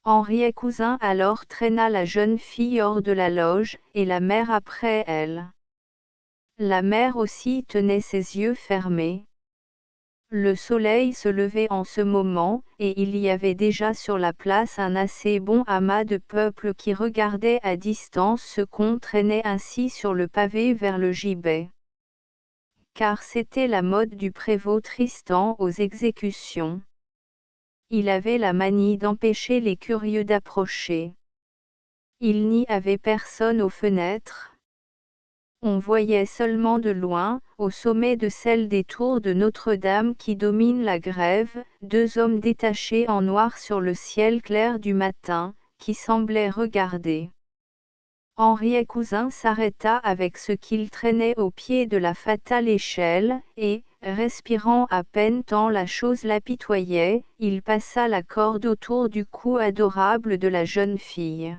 Henriet Cousin alors traîna la jeune fille hors de la loge, et la mère après elle. La mère aussi tenait ses yeux fermés. Le soleil se levait en ce moment, et il y avait déjà sur la place un assez bon amas de peuple qui regardait à distance ce qu'on traînait ainsi sur le pavé vers le gibet. Car c'était la mode du prévôt Tristan aux exécutions. Il avait la manie d'empêcher les curieux d'approcher. Il n'y avait personne aux fenêtres. On voyait seulement de loin, au sommet de celle des tours de Notre-Dame qui domine la grève, deux hommes détachés en noir sur le ciel clair du matin, qui semblaient regarder. Henriet Cousin s'arrêta avec ce qu'il traînait au pied de la fatale échelle, et, respirant à peine tant la chose l'apitoyait, il passa la corde autour du cou adorable de la jeune fille.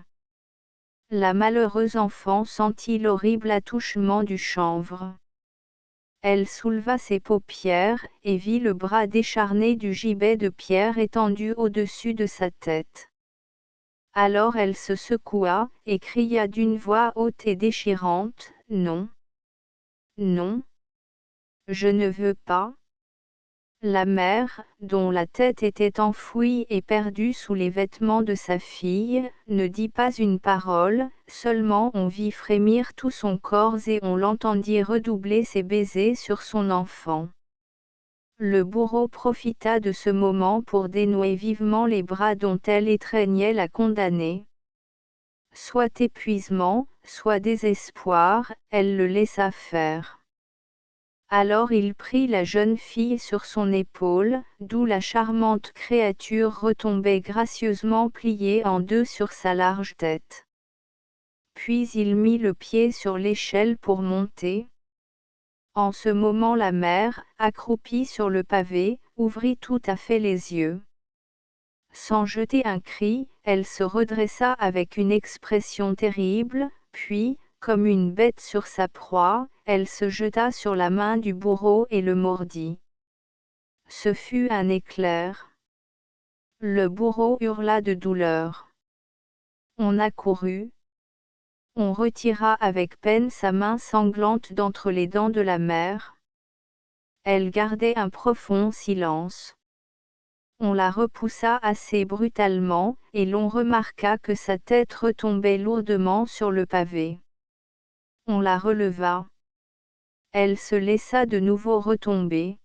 La malheureuse enfant sentit l'horrible attouchement du chanvre. Elle souleva ses paupières, et vit le bras décharné du gibet de pierre étendu au-dessus de sa tête. Alors elle se secoua, et cria d'une voix haute et déchirante, « Non! Non! Je ne veux pas !» La mère, dont la tête était enfouie et perdue sous les vêtements de sa fille, ne dit pas une parole, seulement on vit frémir tout son corps et on l'entendit redoubler ses baisers sur son enfant. Le bourreau profita de ce moment pour dénouer vivement les bras dont elle étreignait la condamnée. Soit épuisement, soit désespoir, elle le laissa faire. Alors il prit la jeune fille sur son épaule, d'où la charmante créature retombait gracieusement pliée en deux sur sa large tête. Puis il mit le pied sur l'échelle pour monter. En ce moment la mère, accroupie sur le pavé, ouvrit tout à fait les yeux. Sans jeter un cri, elle se redressa avec une expression terrible, puis, comme une bête sur sa proie, elle se jeta sur la main du bourreau et le mordit. Ce fut un éclair. Le bourreau hurla de douleur. On accourut. On retira avec peine sa main sanglante d'entre les dents de la mère. Elle gardait un profond silence. On la repoussa assez brutalement, et l'on remarqua que sa tête retombait lourdement sur le pavé. On la releva. Elle se laissa de nouveau retomber.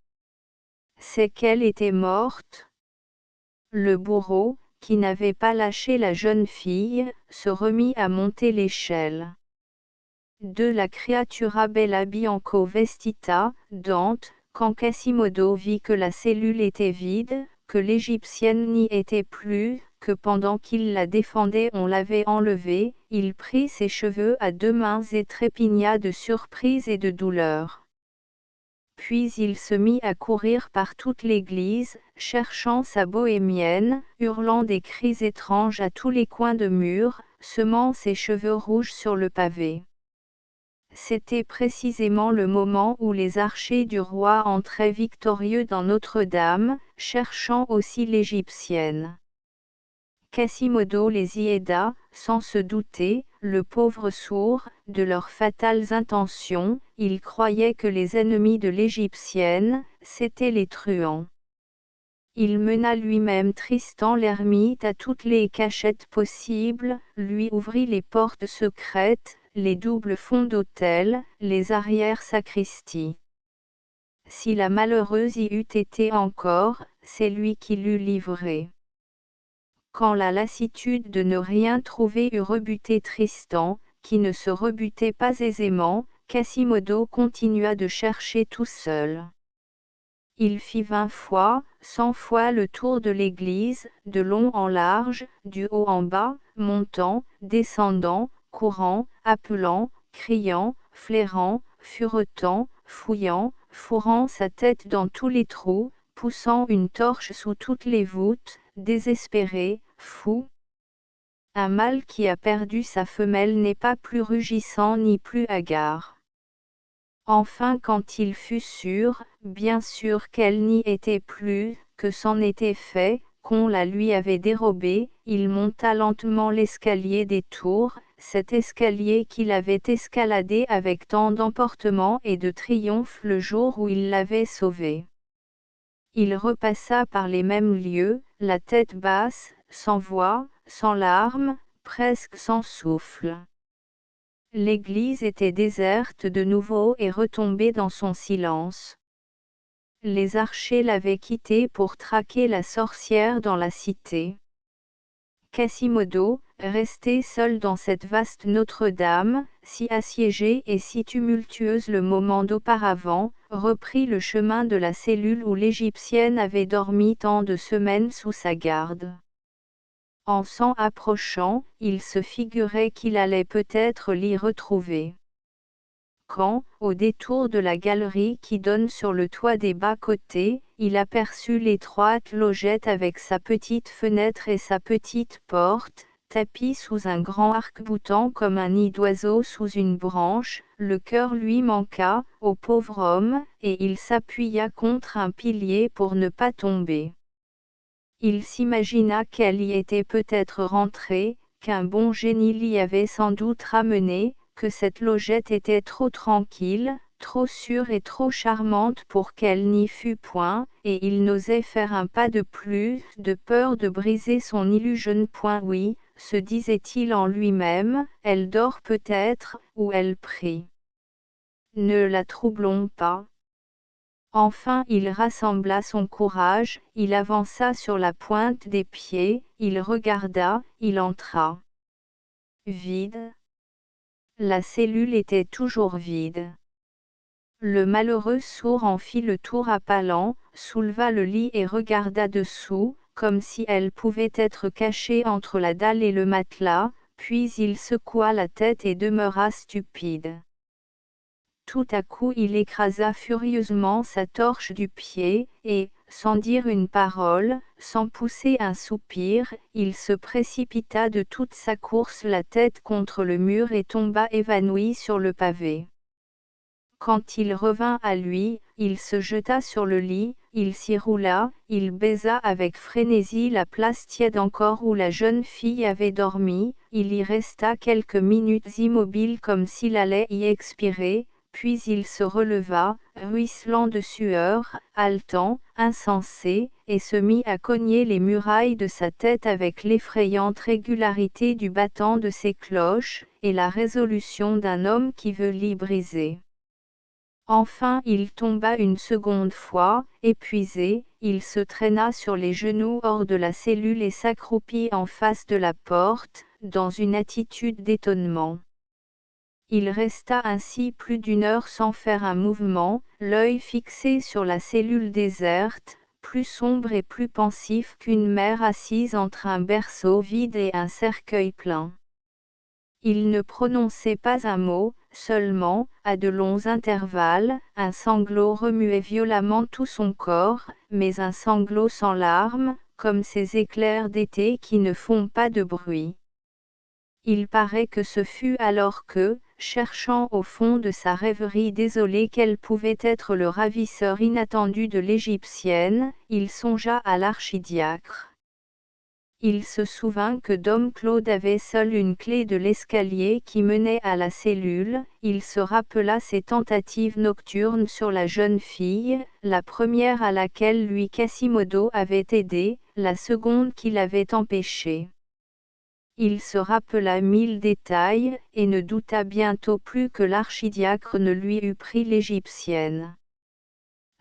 C'est qu'elle était morte. Le bourreau, qui n'avait pas lâché la jeune fille, se remit à monter l'échelle. De la creatura bella bianco vestita, Dante, quand Quasimodo vit que la cellule était vide, que l'Égyptienne n'y était plus, que pendant qu'il la défendait on l'avait enlevée, il prit ses cheveux à deux mains et trépigna de surprise et de douleur. Puis il se mit à courir par toute l'église, cherchant sa bohémienne, hurlant des cris étranges à tous les coins de mur, semant ses cheveux rouges sur le pavé. C'était précisément le moment où les archers du roi entraient victorieux dans Notre-Dame, cherchant aussi l'Égyptienne. Quasimodo les y aida, sans se douter, le pauvre sourd, de leurs fatales intentions. Il croyait que les ennemis de l'Égyptienne, c'étaient les truands. Il mena lui-même Tristan l'ermite à toutes les cachettes possibles, lui ouvrit les portes secrètes, les doubles fonds d'autel, les arrière-sacristies. Si la malheureuse y eût été encore, c'est lui qui l'eût livrée. Quand la lassitude de ne rien trouver eut rebuté Tristan, qui ne se rebutait pas aisément, Quasimodo continua de chercher tout seul. Il fit 20 fois, 100 fois le tour de l'église, de long en large, du haut en bas, montant, descendant, courant, appelant, criant, flairant, furetant, fouillant, fourrant sa tête dans tous les trous, poussant une torche sous toutes les voûtes, désespéré, fou. Un mâle qui a perdu sa femelle n'est pas plus rugissant ni plus hagard. Enfin quand il fut sûr, bien sûr qu'elle n'y était plus, que c'en était fait, qu'on la lui avait dérobée, il monta lentement l'escalier des tours, cet escalier qu'il avait escaladé avec tant d'emportement et de triomphe le jour où il l'avait sauvé. Il repassa par les mêmes lieux, la tête basse, sans voix, sans larmes, presque sans souffle. L'église était déserte de nouveau et retombée dans son silence. Les archers l'avaient quitté pour traquer la sorcière dans la cité. Quasimodo, resté seul dans cette vaste Notre-Dame, si assiégée et si tumultueuse le moment d'auparavant, reprit le chemin de la cellule où l'Égyptienne avait dormi tant de semaines sous sa garde. En s'en approchant, il se figurait qu'il allait peut-être l'y retrouver. Quand, au détour de la galerie qui donne sur le toit des bas-côtés, il aperçut l'étroite logette avec sa petite fenêtre et sa petite porte, tapie sous un grand arc-boutant comme un nid d'oiseau sous une branche, le cœur lui manqua, au pauvre homme, et il s'appuya contre un pilier pour ne pas tomber. Il s'imagina qu'elle y était peut-être rentrée, qu'un bon génie l'y avait sans doute ramenée, que cette logette était trop tranquille, trop sûre et trop charmante pour qu'elle n'y fût point, et il n'osait faire un pas de plus, de peur de briser son illusion. Oui, se disait-il en lui-même, elle dort peut-être, ou elle prie. Ne la troublons pas. Enfin il rassembla son courage, il avança sur la pointe des pieds, il regarda, il entra. Vide. La cellule était toujours vide. Le malheureux sourd en fit le tour à pas lents, souleva le lit et regarda dessous, comme si elle pouvait être cachée entre la dalle et le matelas, puis il secoua la tête et demeura stupide. Tout à coup il écrasa furieusement sa torche du pied, et, sans dire une parole, sans pousser un soupir, il se précipita de toute sa course la tête contre le mur et tomba évanoui sur le pavé. Quand il revint à lui, il se jeta sur le lit, il s'y roula, il baisa avec frénésie la place tiède encore où la jeune fille avait dormi, il y resta quelques minutes immobile comme s'il allait y expirer, puis il se releva, ruisselant de sueur, haletant, insensé, et se mit à cogner les murailles de sa tête avec l'effrayante régularité du battant de ses cloches, et la résolution d'un homme qui veut l'y briser. Enfin il tomba une seconde fois, épuisé, il se traîna sur les genoux hors de la cellule et s'accroupit en face de la porte, dans une attitude d'étonnement. Il resta ainsi plus d'une heure sans faire un mouvement, l'œil fixé sur la cellule déserte, plus sombre et plus pensif qu'une mère assise entre un berceau vide et un cercueil plein. Il ne prononçait pas un mot, seulement, à de longs intervalles, un sanglot remuait violemment tout son corps, mais un sanglot sans larmes, comme ces éclairs d'été qui ne font pas de bruit. Il paraît que ce fut alors que, cherchant au fond de sa rêverie désolée quel pouvait être le ravisseur inattendu de l'Égyptienne, il songea à l'archidiacre. Il se souvint que Dom Claude avait seul une clé de l'escalier qui menait à la cellule, il se rappela ses tentatives nocturnes sur la jeune fille, la première à laquelle lui Quasimodo avait aidé, la seconde qui l'avait empêché. Il se rappela 1000 détails, et ne douta bientôt plus que l'archidiacre ne lui eût pris l'Égyptienne.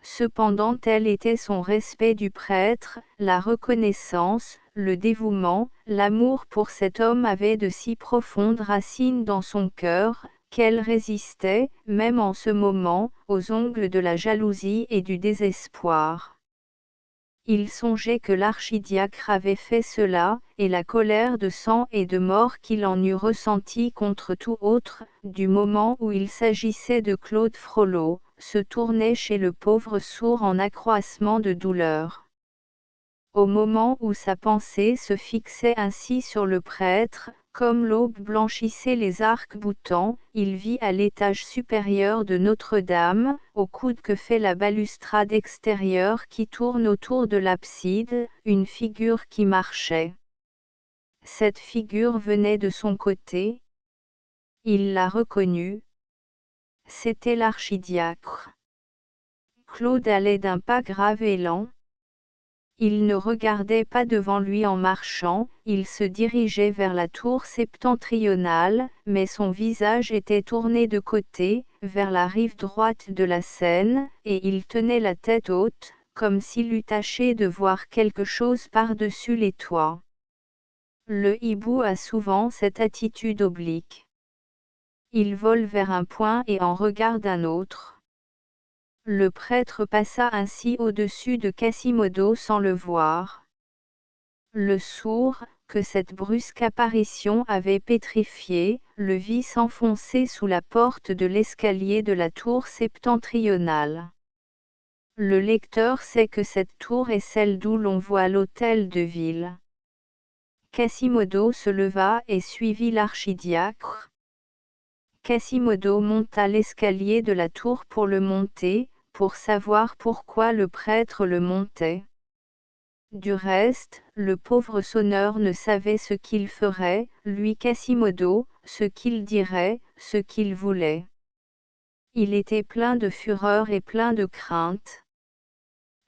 Cependant tel était son respect du prêtre, la reconnaissance, le dévouement, l'amour pour cet homme avait de si profondes racines dans son cœur, qu'elle résistait, même en ce moment, aux ongles de la jalousie et du désespoir. Il songeait que l'archidiacre avait fait cela, et la colère de sang et de mort qu'il en eût ressentie contre tout autre, du moment où il s'agissait de Claude Frollo, se tournait chez le pauvre sourd en accroissement de douleur. Au moment où sa pensée se fixait ainsi sur le prêtre, comme l'aube blanchissait les arcs-boutants, il vit à l'étage supérieur de Notre-Dame, au coude que fait la balustrade extérieure qui tourne autour de l'abside, une figure qui marchait. Cette figure venait de son côté. Il l'a reconnue. C'était l'archidiacre. Claude allait d'un pas grave et lent. Il ne regardait pas devant lui en marchant, il se dirigeait vers la tour septentrionale, mais son visage était tourné de côté, vers la rive droite de la Seine, et il tenait la tête haute, comme s'il eût tâché de voir quelque chose par-dessus les toits. Le hibou a souvent cette attitude oblique. Il vole vers un point et en regarde un autre. Le prêtre passa ainsi au-dessus de Quasimodo sans le voir. Le sourd, que cette brusque apparition avait pétrifié, le vit s'enfoncer sous la porte de l'escalier de la tour septentrionale. Le lecteur sait que cette tour est celle d'où l'on voit l'hôtel de ville. Quasimodo se leva et suivit l'archidiacre. Quasimodo monta l'escalier de la tour pour le monter, pour savoir pourquoi le prêtre le montait. Du reste, le pauvre sonneur ne savait ce qu'il ferait, lui Quasimodo, ce qu'il dirait, ce qu'il voulait. Il était plein de fureur et plein de crainte.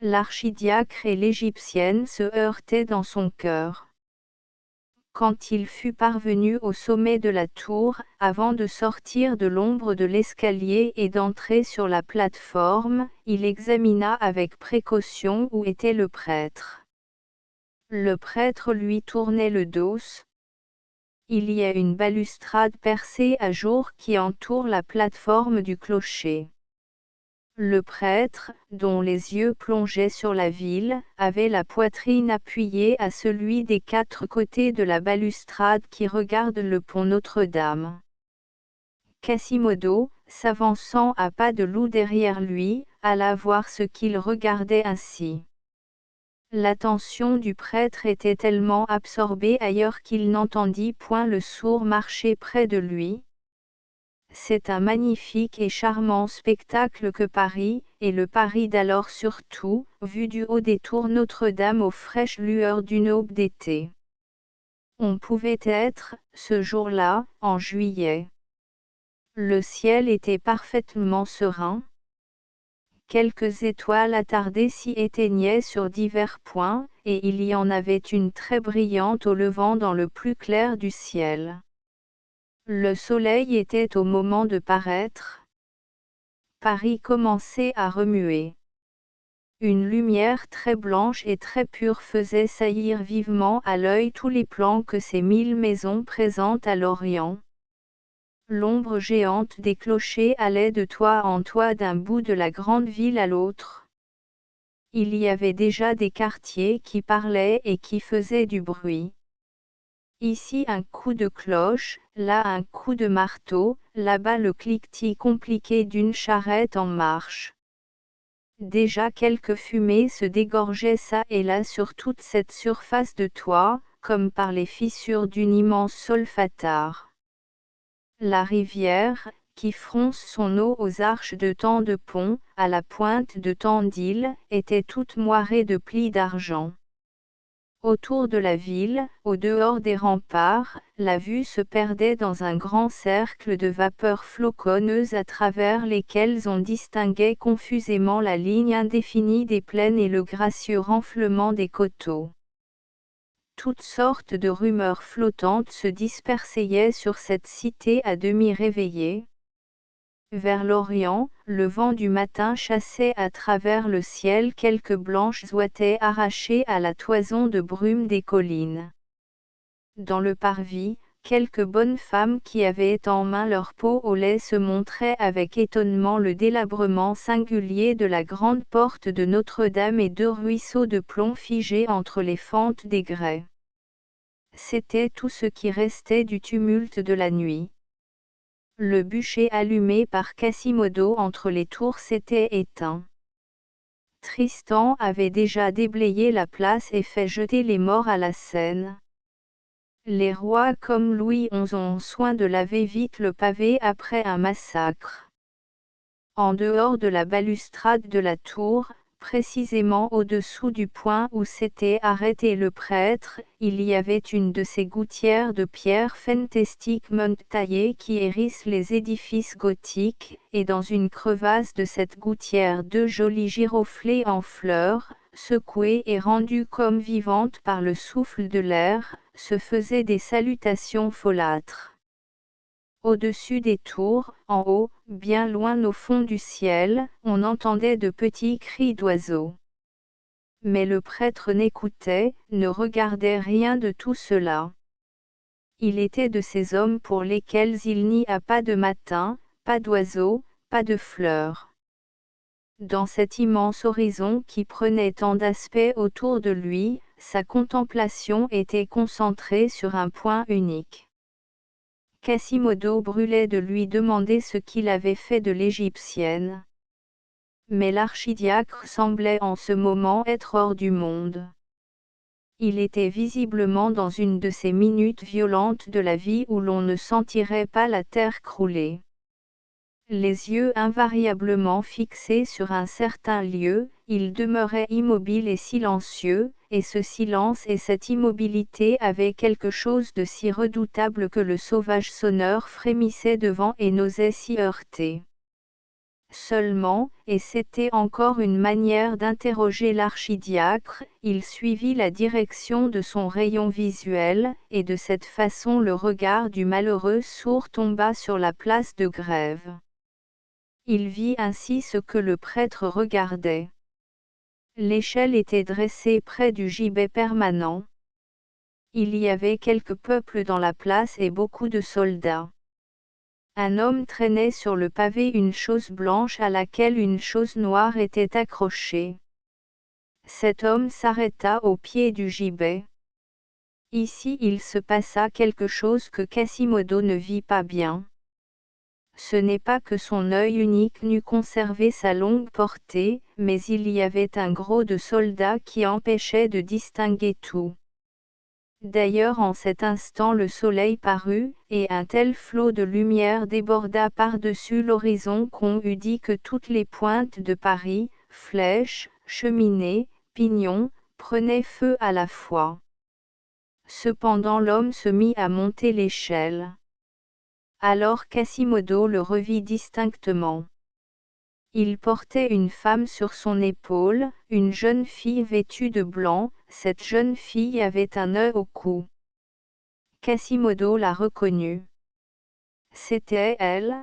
L'archidiacre et l'égyptienne se heurtaient dans son cœur. Quand il fut parvenu au sommet de la tour, avant de sortir de l'ombre de l'escalier et d'entrer sur la plate-forme, il examina avec précaution où était le prêtre. Le prêtre lui tournait le dos. Il y a une balustrade percée à jour qui entoure la plate-forme du clocher. Le prêtre, dont les yeux plongeaient sur la ville, avait la poitrine appuyée à celui des quatre côtés de la balustrade qui regarde le pont Notre-Dame. Quasimodo, s'avançant à pas de loup derrière lui, alla voir ce qu'il regardait ainsi. L'attention du prêtre était tellement absorbée ailleurs qu'il n'entendit point le sourd marcher près de lui. C'est un magnifique et charmant spectacle que Paris, et le Paris d'alors surtout, vu du haut des tours Notre-Dame aux fraîches lueurs d'une aube d'été. On pouvait être, ce jour-là, en juillet. Le ciel était parfaitement serein. Quelques étoiles attardées s'y éteignaient sur divers points, et il y en avait une très brillante au levant dans le plus clair du ciel. Le soleil était au moment de paraître. Paris commençait à remuer. Une lumière très blanche et très pure faisait saillir vivement à l'œil tous les plans que ces 1000 maisons présentent à l'Orient. L'ombre géante des clochers allait de toit en toit d'un bout de la grande ville à l'autre. Il y avait déjà des quartiers qui parlaient et qui faisaient du bruit. Ici un coup de cloche, là un coup de marteau, là-bas le cliquetis compliqué d'une charrette en marche. Déjà quelques fumées se dégorgeaient çà et là sur toute cette surface de toit, comme par les fissures d'une immense solfatare. La rivière, qui fronce son eau aux arches de tant de ponts, à la pointe de tant d'îles, était toute moirée de plis d'argent. Autour de la ville, au dehors des remparts, la vue se perdait dans un grand cercle de vapeurs floconneuses à travers lesquelles on distinguait confusément la ligne indéfinie des plaines et le gracieux renflement des coteaux. Toutes sortes de rumeurs flottantes se dispersaient sur cette cité à demi réveillée. Vers l'Orient, le vent du matin chassait à travers le ciel quelques blanches ouatées arrachées à la toison de brume des collines. Dans le parvis, quelques bonnes femmes qui avaient en main leur pot au lait se montraient avec étonnement le délabrement singulier de la grande porte de Notre-Dame et deux ruisseaux de plomb figés entre les fentes des grès. C'était tout ce qui restait du tumulte de la nuit. Le bûcher allumé par Quasimodo entre les tours s'était éteint. Tristan avait déjà déblayé la place et fait jeter les morts à la Seine. Les rois comme Louis XI ont soin de laver vite le pavé après un massacre. En dehors de la balustrade de la tour, précisément au-dessous du point où s'était arrêté le prêtre, il y avait une de ces gouttières de pierre fantastiquement taillées qui hérissent les édifices gothiques, et dans une crevasse de cette gouttière deux jolis giroflées en fleurs, secouées et rendues comme vivantes par le souffle de l'air, se faisaient des salutations folâtres. Au-dessus des tours, en haut, bien loin au fond du ciel, on entendait de petits cris d'oiseaux. Mais le prêtre n'écoutait, ne regardait rien de tout cela. Il était de ces hommes pour lesquels il n'y a pas de matin, pas d'oiseaux, pas de fleurs. Dans cet immense horizon qui prenait tant d'aspects autour de lui, sa contemplation était concentrée sur un point unique. Quasimodo brûlait de lui demander ce qu'il avait fait de l'Égyptienne. Mais l'archidiacre semblait en ce moment être hors du monde. Il était visiblement dans une de ces minutes violentes de la vie où l'on ne sentirait pas la terre crouler. Les yeux invariablement fixés sur un certain lieu, il demeurait immobile et silencieux, et ce silence et cette immobilité avaient quelque chose de si redoutable que le sauvage sonneur frémissait devant et n'osait s'y heurter. Seulement, et c'était encore une manière d'interroger l'archidiacre, il suivit la direction de son rayon visuel, et de cette façon le regard du malheureux sourd tomba sur la place de Grève. Il vit ainsi ce que le prêtre regardait. L'échelle était dressée près du gibet permanent. Il y avait quelques peuples dans la place et beaucoup de soldats. Un homme traînait sur le pavé une chose blanche à laquelle une chose noire était accrochée. Cet homme s'arrêta au pied du gibet. Ici il se passa quelque chose que Quasimodo ne vit pas bien. Ce n'est pas que son œil unique n'eût conservé sa longue portée, mais il y avait un gros de soldats qui empêchait de distinguer tout. D'ailleurs en cet instant le soleil parut, et un tel flot de lumière déborda par-dessus l'horizon qu'on eût dit que toutes les pointes de Paris, flèches, cheminées, pignons, prenaient feu à la fois. Cependant l'homme se mit à monter l'échelle. Alors Quasimodo le revit distinctement. Il portait une femme sur son épaule, une jeune fille vêtue de blanc, cette jeune fille avait un œil au cou. Quasimodo la reconnut. C'était elle.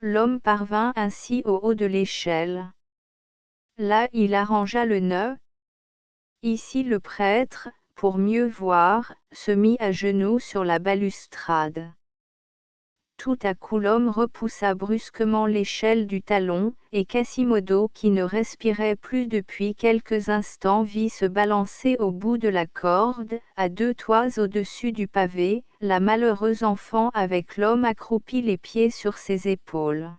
L'homme parvint ainsi au haut de l'échelle. Là il arrangea le nœud. Ici le prêtre, pour mieux voir, se mit à genoux sur la balustrade. Tout à coup l'homme repoussa brusquement l'échelle du talon, et Quasimodo qui ne respirait plus depuis quelques instants vit se balancer au bout de la corde, à deux toises au-dessus du pavé, la malheureuse enfant avec l'homme accroupi les pieds sur ses épaules.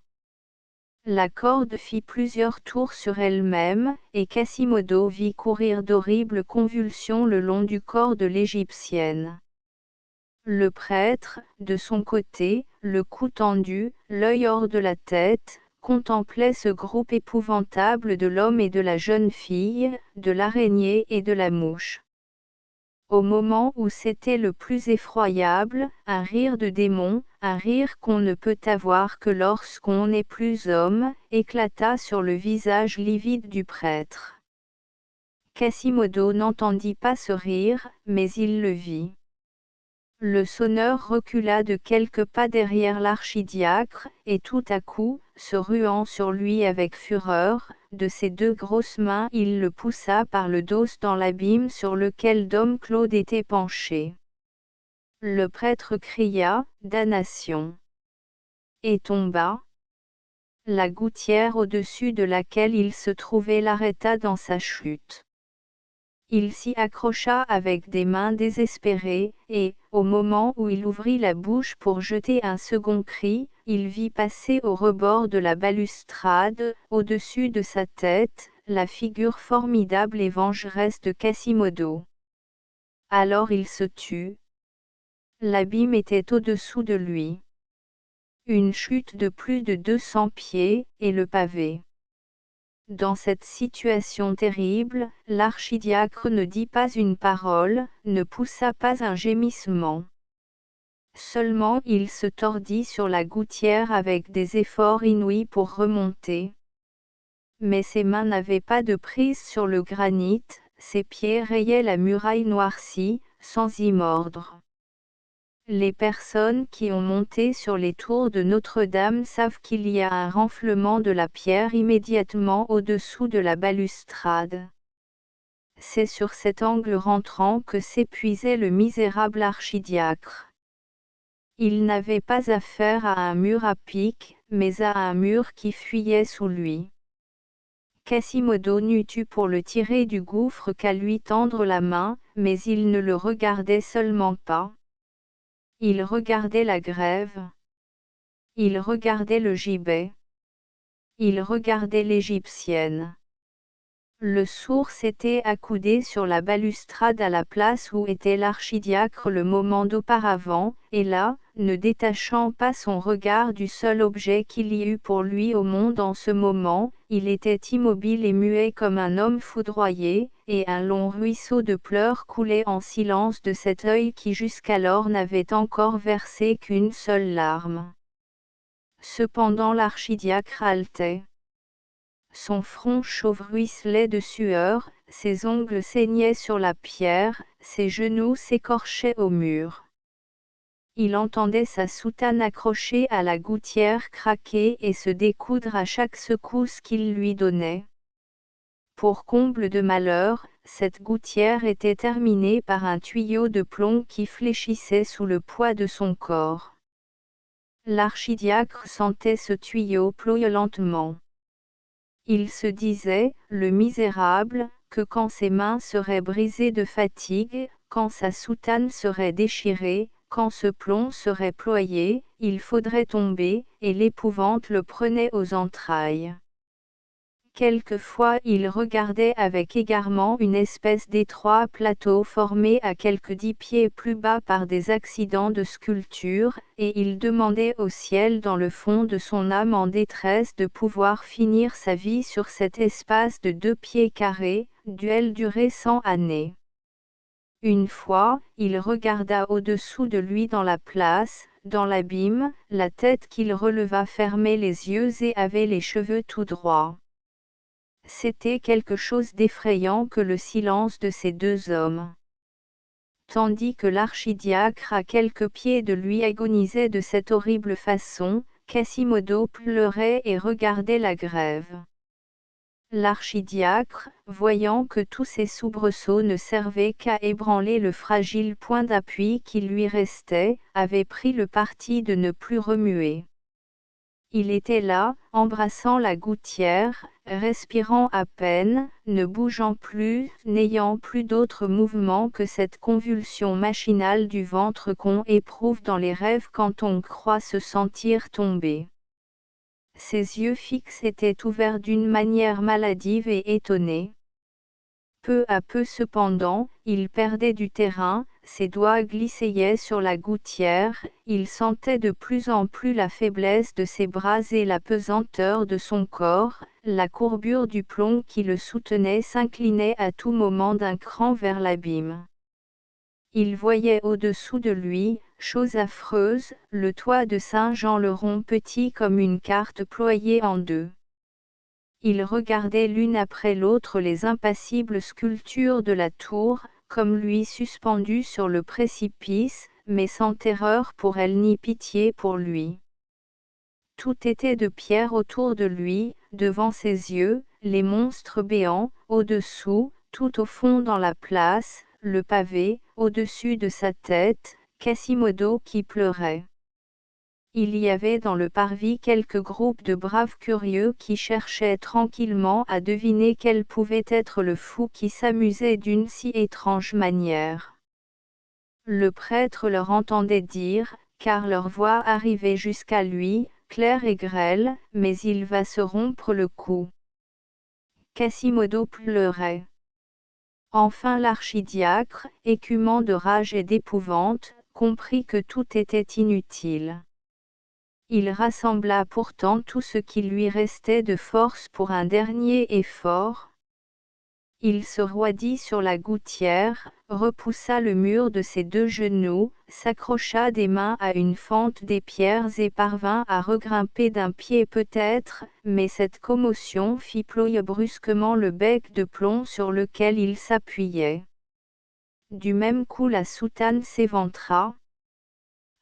La corde fit plusieurs tours sur elle-même, et Quasimodo vit courir d'horribles convulsions le long du corps de l'Égyptienne. Le prêtre, de son côté, le cou tendu, l'œil hors de la tête, contemplait ce groupe épouvantable de l'homme et de la jeune fille, de l'araignée et de la mouche. Au moment où c'était le plus effroyable, un rire de démon, un rire qu'on ne peut avoir que lorsqu'on n'est plus homme, éclata sur le visage livide du prêtre. Quasimodo n'entendit pas ce rire, mais il le vit. Le sonneur recula de quelques pas derrière l'archidiacre, et tout à coup, se ruant sur lui avec fureur, de ses deux grosses mains il le poussa par le dos dans l'abîme sur lequel Dom Claude était penché. Le prêtre cria, « Damnation !» et tomba. La gouttière au-dessus de laquelle il se trouvait l'arrêta dans sa chute. Il s'y accrocha avec des mains désespérées, et, au moment où il ouvrit la bouche pour jeter un second cri, il vit passer au rebord de la balustrade, au-dessus de sa tête, la figure formidable et vengeresse de Quasimodo. Alors il se tut. L'abîme était au-dessous de lui. Une chute de plus de 200 pieds, et le pavé. dans cette situation terrible, l'archidiacre ne dit pas une parole, ne poussa pas un gémissement. Seulement il se tordit sur la gouttière avec des efforts inouïs pour remonter. Mais ses mains n'avaient pas de prise sur le granit, ses pieds rayaient la muraille noircie, sans y mordre. Les personnes qui ont monté sur les tours de Notre-Dame savent qu'il y a un renflement de la pierre immédiatement au-dessous de la balustrade. C'est sur cet angle rentrant que s'épuisait le misérable archidiacre. Il n'avait pas affaire à un mur à pic, mais à un mur qui fuyait sous lui. Quasimodo n'eut eu pour le tirer du gouffre qu'à lui tendre la main, mais il ne le regardait seulement pas. Il regardait la grève. Il regardait le gibet. Il regardait l'Égyptienne. Le sourd s'était accoudé sur la balustrade à la place où était l'archidiacre le moment d'auparavant, et là, ne détachant pas son regard du seul objet qu'il y eût pour lui au monde en ce moment, il était immobile et muet comme un homme foudroyé, et un long ruisseau de pleurs coulait en silence de cet œil qui jusqu'alors n'avait encore versé qu'une seule larme. Cependant l'archidiacre haletait. Son front chauve ruisselait de sueur, ses ongles saignaient sur la pierre, ses genoux s'écorchaient au mur. Il entendait sa soutane accrochée à la gouttière craquer et se découdre à chaque secousse qu'il lui donnait. Pour comble de malheur, cette gouttière était terminée par un tuyau de plomb qui fléchissait sous le poids de son corps. L'archidiacre sentait ce tuyau ployer lentement. Il se disait, le misérable, que quand ses mains seraient brisées de fatigue, quand sa soutane serait déchirée, quand ce plomb serait ployé, il faudrait tomber, et l'épouvante le prenait aux entrailles. Quelquefois il regardait avec égarement une espèce d'étroit plateau formé à quelques 10 pieds plus bas par des accidents de sculpture, et il demandait au ciel dans le fond de son âme en détresse de pouvoir finir sa vie sur cet espace de 2 pieds carrés, duel duré 100 années. Une fois, il regarda au-dessous de lui dans la place, dans l'abîme, la tête qu'il releva fermait les yeux et avait les cheveux tout droits. C'était quelque chose d'effrayant que le silence de ces deux hommes. Tandis que l'archidiacre à quelques pieds de lui agonisait de cette horrible façon, Quasimodo pleurait et regardait la grève. L'archidiacre, voyant que tous ces soubresauts ne servaient qu'à ébranler le fragile point d'appui qui lui restait, avait pris le parti de ne plus remuer. Il était là, embrassant la gouttière, respirant à peine, ne bougeant plus, n'ayant plus d'autre mouvement que cette convulsion machinale du ventre qu'on éprouve dans les rêves quand on croit se sentir tomber. Ses yeux fixes étaient ouverts d'une manière maladive et étonnée. Peu à peu cependant, il perdait du terrain, ses doigts glissaient sur la gouttière, il sentait de plus en plus la faiblesse de ses bras et la pesanteur de son corps, la courbure du plomb qui le soutenait s'inclinait à tout moment d'un cran vers l'abîme. Il voyait au-dessous de lui, chose affreuse, le toit de Saint-Jean-le-Rond petit comme une carte ployée en deux. Il regardait l'une après l'autre les impassibles sculptures de la tour, comme lui suspendues sur le précipice, mais sans terreur pour elles ni pitié pour lui. Tout était de pierre autour de lui, devant ses yeux, les monstres béants, au-dessous, tout au fond dans la place, le pavé, au-dessus de sa tête, Quasimodo qui pleurait. Il y avait dans le parvis quelques groupes de braves curieux qui cherchaient tranquillement à deviner quel pouvait être le fou qui s'amusait d'une si étrange manière. Le prêtre leur entendait dire, car leur voix arrivait jusqu'à lui, claire et grêle, mais il va se rompre le cou. Quasimodo pleurait. Enfin l'archidiacre, écumant de rage et d'épouvante, comprit que tout était inutile. il rassembla pourtant tout ce qui lui restait de force pour un dernier effort. Il se roidit sur la gouttière, repoussa le mur de ses deux genoux, s'accrocha des mains à une fente des pierres et parvint à regrimper d'un pied peut-être, mais cette commotion fit ployer brusquement le bec de plomb sur lequel il s'appuyait. Du même coup la soutane s'éventra.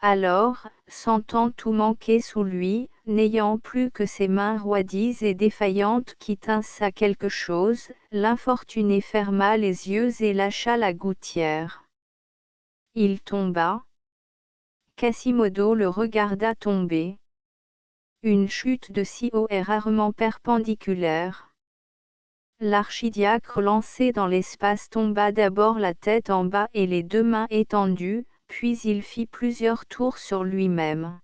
Alors, sentant tout manquer sous lui, n'ayant plus que ses mains roidies et défaillantes qui tinssent à quelque chose, l'infortuné ferma les yeux et lâcha la gouttière. Il tomba. Quasimodo le regarda tomber. Une chute de si haut est rarement perpendiculaire. L'archidiacre lancé dans l'espace tomba d'abord la tête en bas et les deux mains étendues, puis il fit plusieurs tours sur lui-même.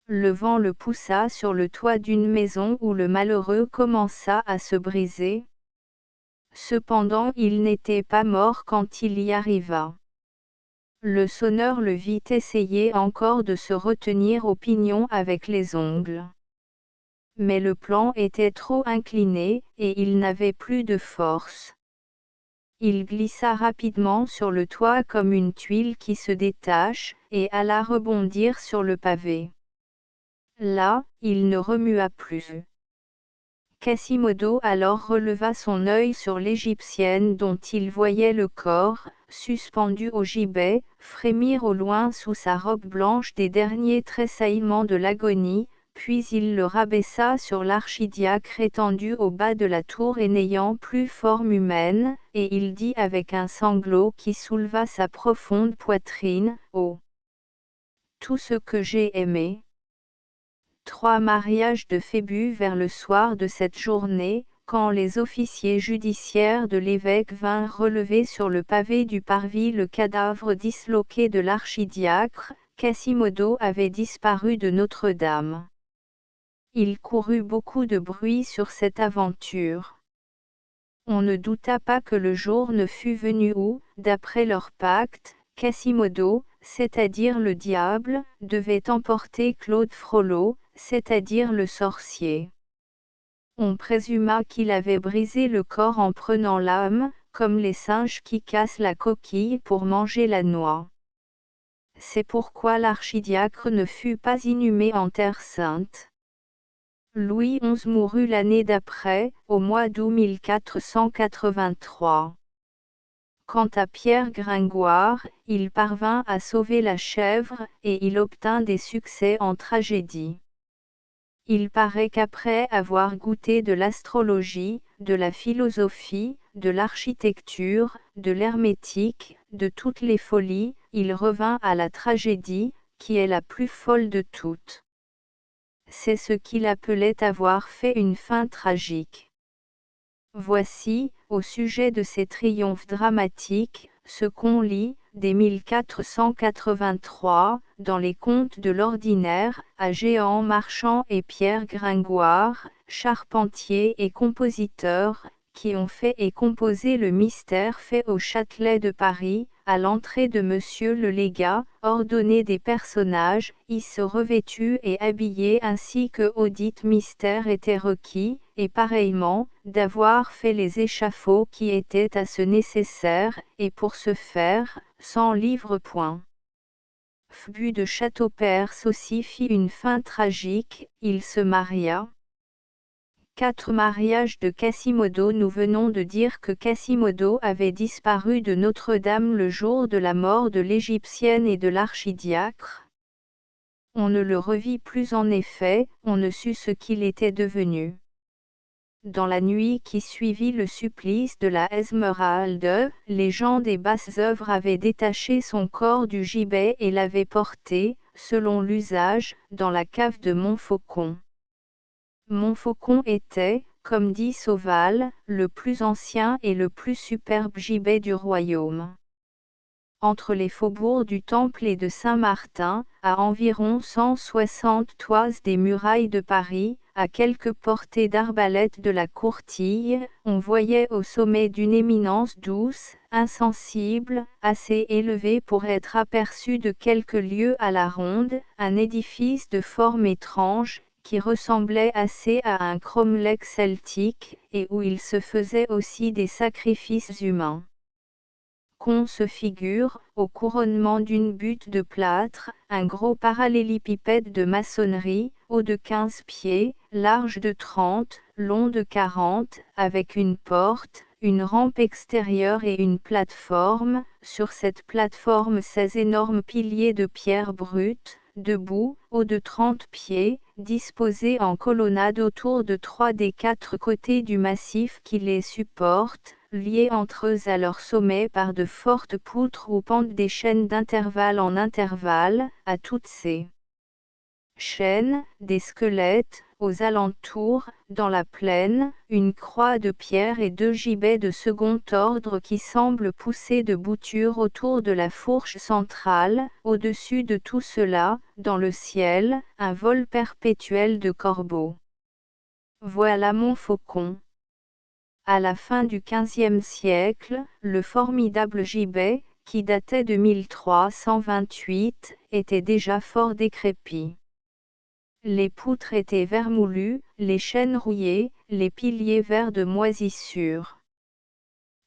Le vent le poussa sur le toit d'une maison où le malheureux commença à se briser. Cependant il n'était pas mort quand il y arriva. Le sonneur le vit essayer encore de se retenir au pignon avec les ongles. Mais le plan était trop incliné, et il n'avait plus de force. Il glissa rapidement sur le toit comme une tuile qui se détache, et alla rebondir sur le pavé. Là, il ne remua plus. Quasimodo alors releva son œil sur l'Égyptienne dont il voyait le corps, suspendu au gibet, frémir au loin sous sa robe blanche des derniers tressaillements de l'agonie, puis il le rabaissa sur l'archidiacre étendu au bas de la tour et n'ayant plus forme humaine, et il dit avec un sanglot qui souleva sa profonde poitrine, « Oh! Tout ce que j'ai aimé !» 3 mariages de Phébus vers le soir de cette journée, quand les officiers judiciaires de l'évêque vinrent relever sur le pavé du parvis le cadavre disloqué de l'archidiacre, Quasimodo avait disparu de Notre-Dame. Il courut beaucoup de bruit sur cette aventure. On ne douta pas que le jour ne fût venu où, d'après leur pacte, Quasimodo, c'est-à-dire le diable, devait emporter Claude Frollo, c'est-à-dire le sorcier. On présuma qu'il avait brisé le corps en prenant l'âme, comme les singes qui cassent la coquille pour manger la noix. C'est pourquoi l'archidiacre ne fut pas inhumé en terre sainte. Louis XI mourut l'année d'après, au mois d'août 1483. Quant à Pierre Gringoire, il parvint à sauver la chèvre, et il obtint des succès en tragédie. Il paraît qu'après avoir goûté de l'astrologie, de la philosophie, de l'architecture, de l'hermétique, de toutes les folies, il revint à la tragédie, qui est la plus folle de toutes. C'est ce qu'il appelait avoir fait une fin tragique. Voici, au sujet de ces triomphes dramatiques, ce qu'on lit, dès 1483, dans les contes de l'ordinaire, à Jehan Marchand et Pierre Gringoire, charpentiers et compositeurs, qui ont fait et composé le mystère fait au Châtelet de Paris, à l'entrée de Monsieur le Légat, ordonné des personnages, y se revêtus et habillés ainsi que audit mystère était requis, et pareillement, d'avoir fait les échafauds qui étaient à ce nécessaires, et pour ce faire, 100 livres point. Phébus de Châteaupers aussi fit une fin tragique, il se maria. 4 mariages de Quasimodo. Nous venons de dire que Quasimodo avait disparu de Notre-Dame le jour de la mort de l'Égyptienne et de l'archidiacre. On ne le revit plus en effet, on ne sut ce qu'il était devenu. Dans la nuit qui suivit le supplice de la Esmeralde, les gens des basses œuvres avaient détaché son corps du gibet et l'avaient porté, selon l'usage, dans la cave de Montfaucon. Montfaucon était, comme dit Sauval, le plus ancien et le plus superbe gibet du royaume. Entre les faubourgs du Temple et de Saint-Martin, à environ 160 toises des murailles de Paris, à quelques portées d'arbalète de la Courtille, on voyait au sommet d'une éminence douce, insensible, assez élevé pour être aperçu de quelques lieues à la ronde, un édifice de forme étrange, qui ressemblait assez à un cromlech celtique, et où il se faisait aussi des sacrifices humains. Qu'on se figure, au couronnement d'une butte de plâtre, un gros parallélépipède de maçonnerie, haut de 15 pieds, large de 30, long de 40, avec une porte, une rampe extérieure et une plateforme. Sur cette plateforme 16 énormes piliers de pierre brute, debout, hauts de 30 pieds, disposés en colonnade autour de 3 des 4 côtés du massif qui les supporte, liés entre eux à leur sommet par de fortes poutres où pendent des chaînes d'intervalle en intervalle. À toutes ces chaînes, des squelettes, aux alentours, dans la plaine, une croix de pierre et 2 gibets de second ordre qui semblent pousser de bouture autour de la fourche centrale. Au-dessus de tout cela, dans le ciel, un vol perpétuel de corbeaux. Voilà Montfaucon. À la fin du XVe siècle, le formidable gibet, qui datait de 1328, était déjà fort décrépit. Les poutres étaient vermoulues, les chaînes rouillées, les piliers verts de moisissure.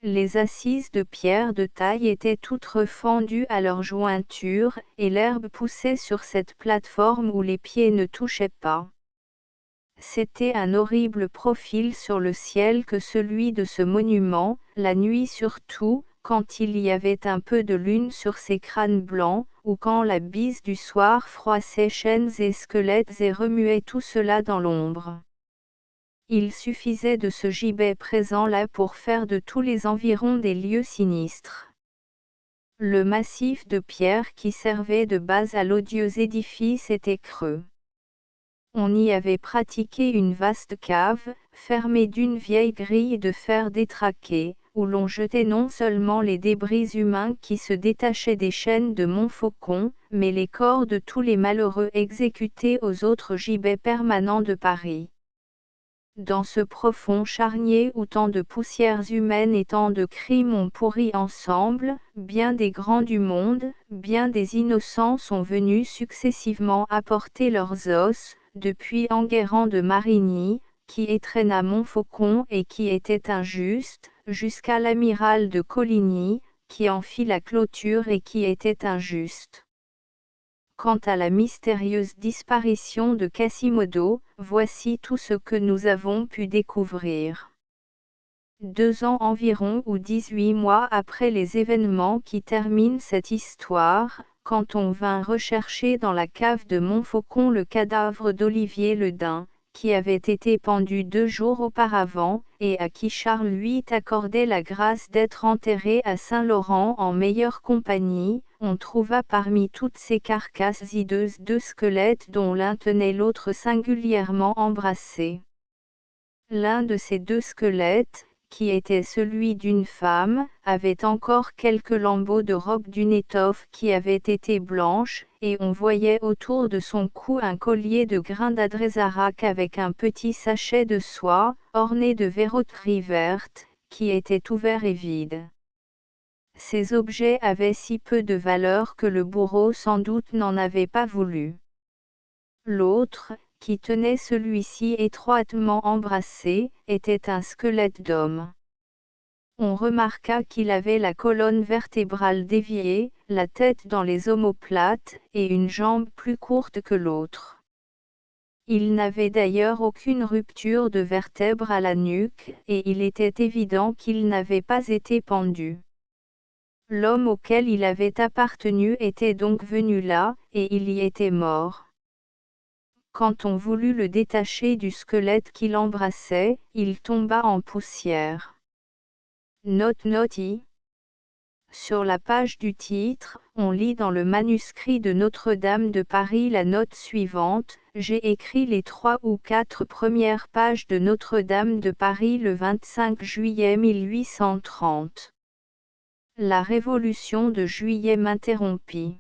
Les assises de pierre de taille étaient toutes refendues à leur jointure, et l'herbe poussait sur cette plateforme où les pieds ne touchaient pas. C'était un horrible profil sur le ciel que celui de ce monument, la nuit surtout, quand il y avait un peu de lune sur ces crânes blancs, ou quand la bise du soir froissait chaînes et squelettes et remuait tout cela dans l'ombre. Il suffisait de ce gibet présent là pour faire de tous les environs des lieux sinistres. Le massif de pierre qui servait de base à l'odieux édifice était creux. On y avait pratiqué une vaste cave, fermée d'une vieille grille de fer détraqué, où l'on jetait non seulement les débris humains qui se détachaient des chaînes de Montfaucon, mais les corps de tous les malheureux exécutés aux autres gibets permanents de Paris. Dans ce profond charnier où tant de poussières humaines et tant de crimes ont pourri ensemble, bien des grands du monde, bien des innocents sont venus successivement apporter leurs os, depuis Enguerrand de Marigny, qui étrenna Montfaucon et qui était injuste, jusqu'à l'amiral de Coligny, qui en fit la clôture et qui était injuste. Quant à la mystérieuse disparition de Quasimodo, voici tout ce que nous avons pu découvrir. 2 ans environ ou 18 mois après les événements qui terminent cette histoire, quand on vint rechercher dans la cave de Montfaucon le cadavre d'Olivier le Daim, qui avait été pendu 2 jours auparavant, et à qui Charles VIII accordait la grâce d'être enterré à Saint-Laurent en meilleure compagnie, on trouva parmi toutes ces carcasses hideuses 2 squelettes dont l'un tenait l'autre singulièrement embrassé. L'un de ces 2 squelettes, qui était celui d'une femme, avait encore quelques lambeaux de robe d'une étoffe qui avait été blanche, et on voyait autour de son cou un collier de grains d'adrézarac avec un petit sachet de soie, orné de verroterie verte, qui était ouvert et vide. Ces objets avaient si peu de valeur que le bourreau sans doute n'en avait pas voulu. L'autre, qui tenait celui-ci étroitement embrassé, était un squelette d'homme. On remarqua qu'il avait la colonne vertébrale déviée, la tête dans les omoplates, et une jambe plus courte que l'autre. Il n'avait d'ailleurs aucune rupture de vertèbre à la nuque, et il était évident qu'il n'avait pas été pendu. L'homme auquel il avait appartenu était donc venu là, et il y était mort. Quand on voulut le détacher du squelette qui l'embrassait, il tomba en poussière. Note I. Sur la page du titre, on lit dans le manuscrit de Notre-Dame de Paris la note suivante: j'ai écrit les 3 ou 4 premières pages de Notre-Dame de Paris le 25 juillet 1830. La Révolution de juillet m'interrompit.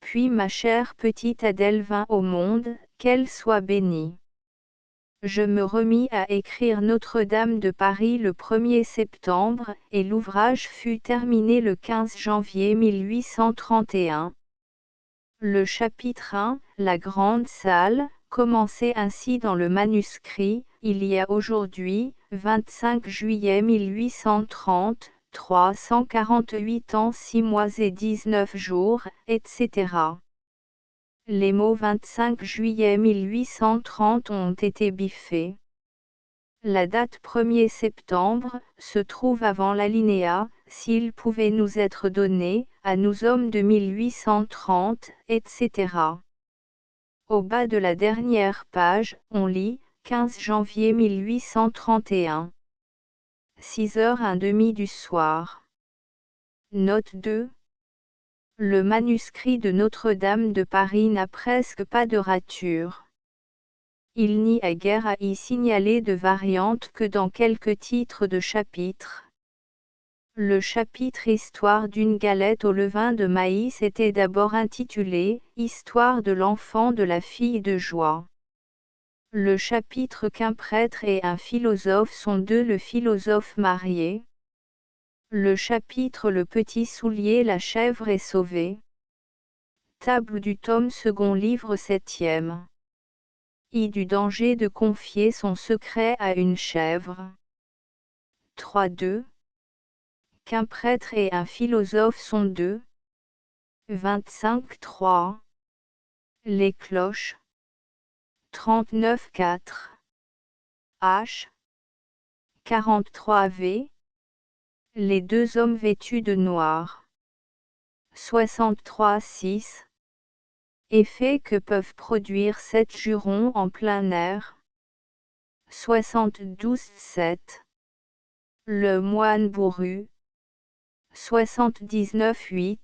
Puis ma chère petite Adèle vint au monde, qu'elle soit bénie. Je me remis à écrire Notre-Dame de Paris le 1er septembre, et l'ouvrage fut terminé le 15 janvier 1831. Le chapitre 1, la grande salle, commençait ainsi dans le manuscrit: il y a aujourd'hui, 25 juillet 1830, 348 ans 6 mois et 19 jours, etc. Les mots 25 juillet 1830 ont été biffés. La date 1er septembre se trouve avant l'alinéa: s'il pouvait nous être donné, à nous hommes de 1830, etc. Au bas de la dernière page, on lit 15 janvier 1831. 6h30 du soir. Note 2. Le manuscrit de Notre-Dame de Paris n'a presque pas de rature. Il n'y a guère à y signaler de variantes que dans quelques titres de chapitres. Le chapitre Histoire d'une galette au levain de maïs était d'abord intitulé Histoire de l'enfant de la fille de joie. Le chapitre Qu'un prêtre et un philosophe sont deux, le philosophe marié. Le chapitre Le petit soulier, la chèvre est sauvée. Table du tome second, livre 7e. I du danger de confier son secret à une chèvre. 3.2. Qu'un prêtre et un philosophe sont deux. 25.3. Les cloches. 39.4. H. 43v. Les deux hommes vêtus de noir. 63.6. Effet que peuvent produire 7 jurons en plein air. 72.7. Le moine bourru. 79.8.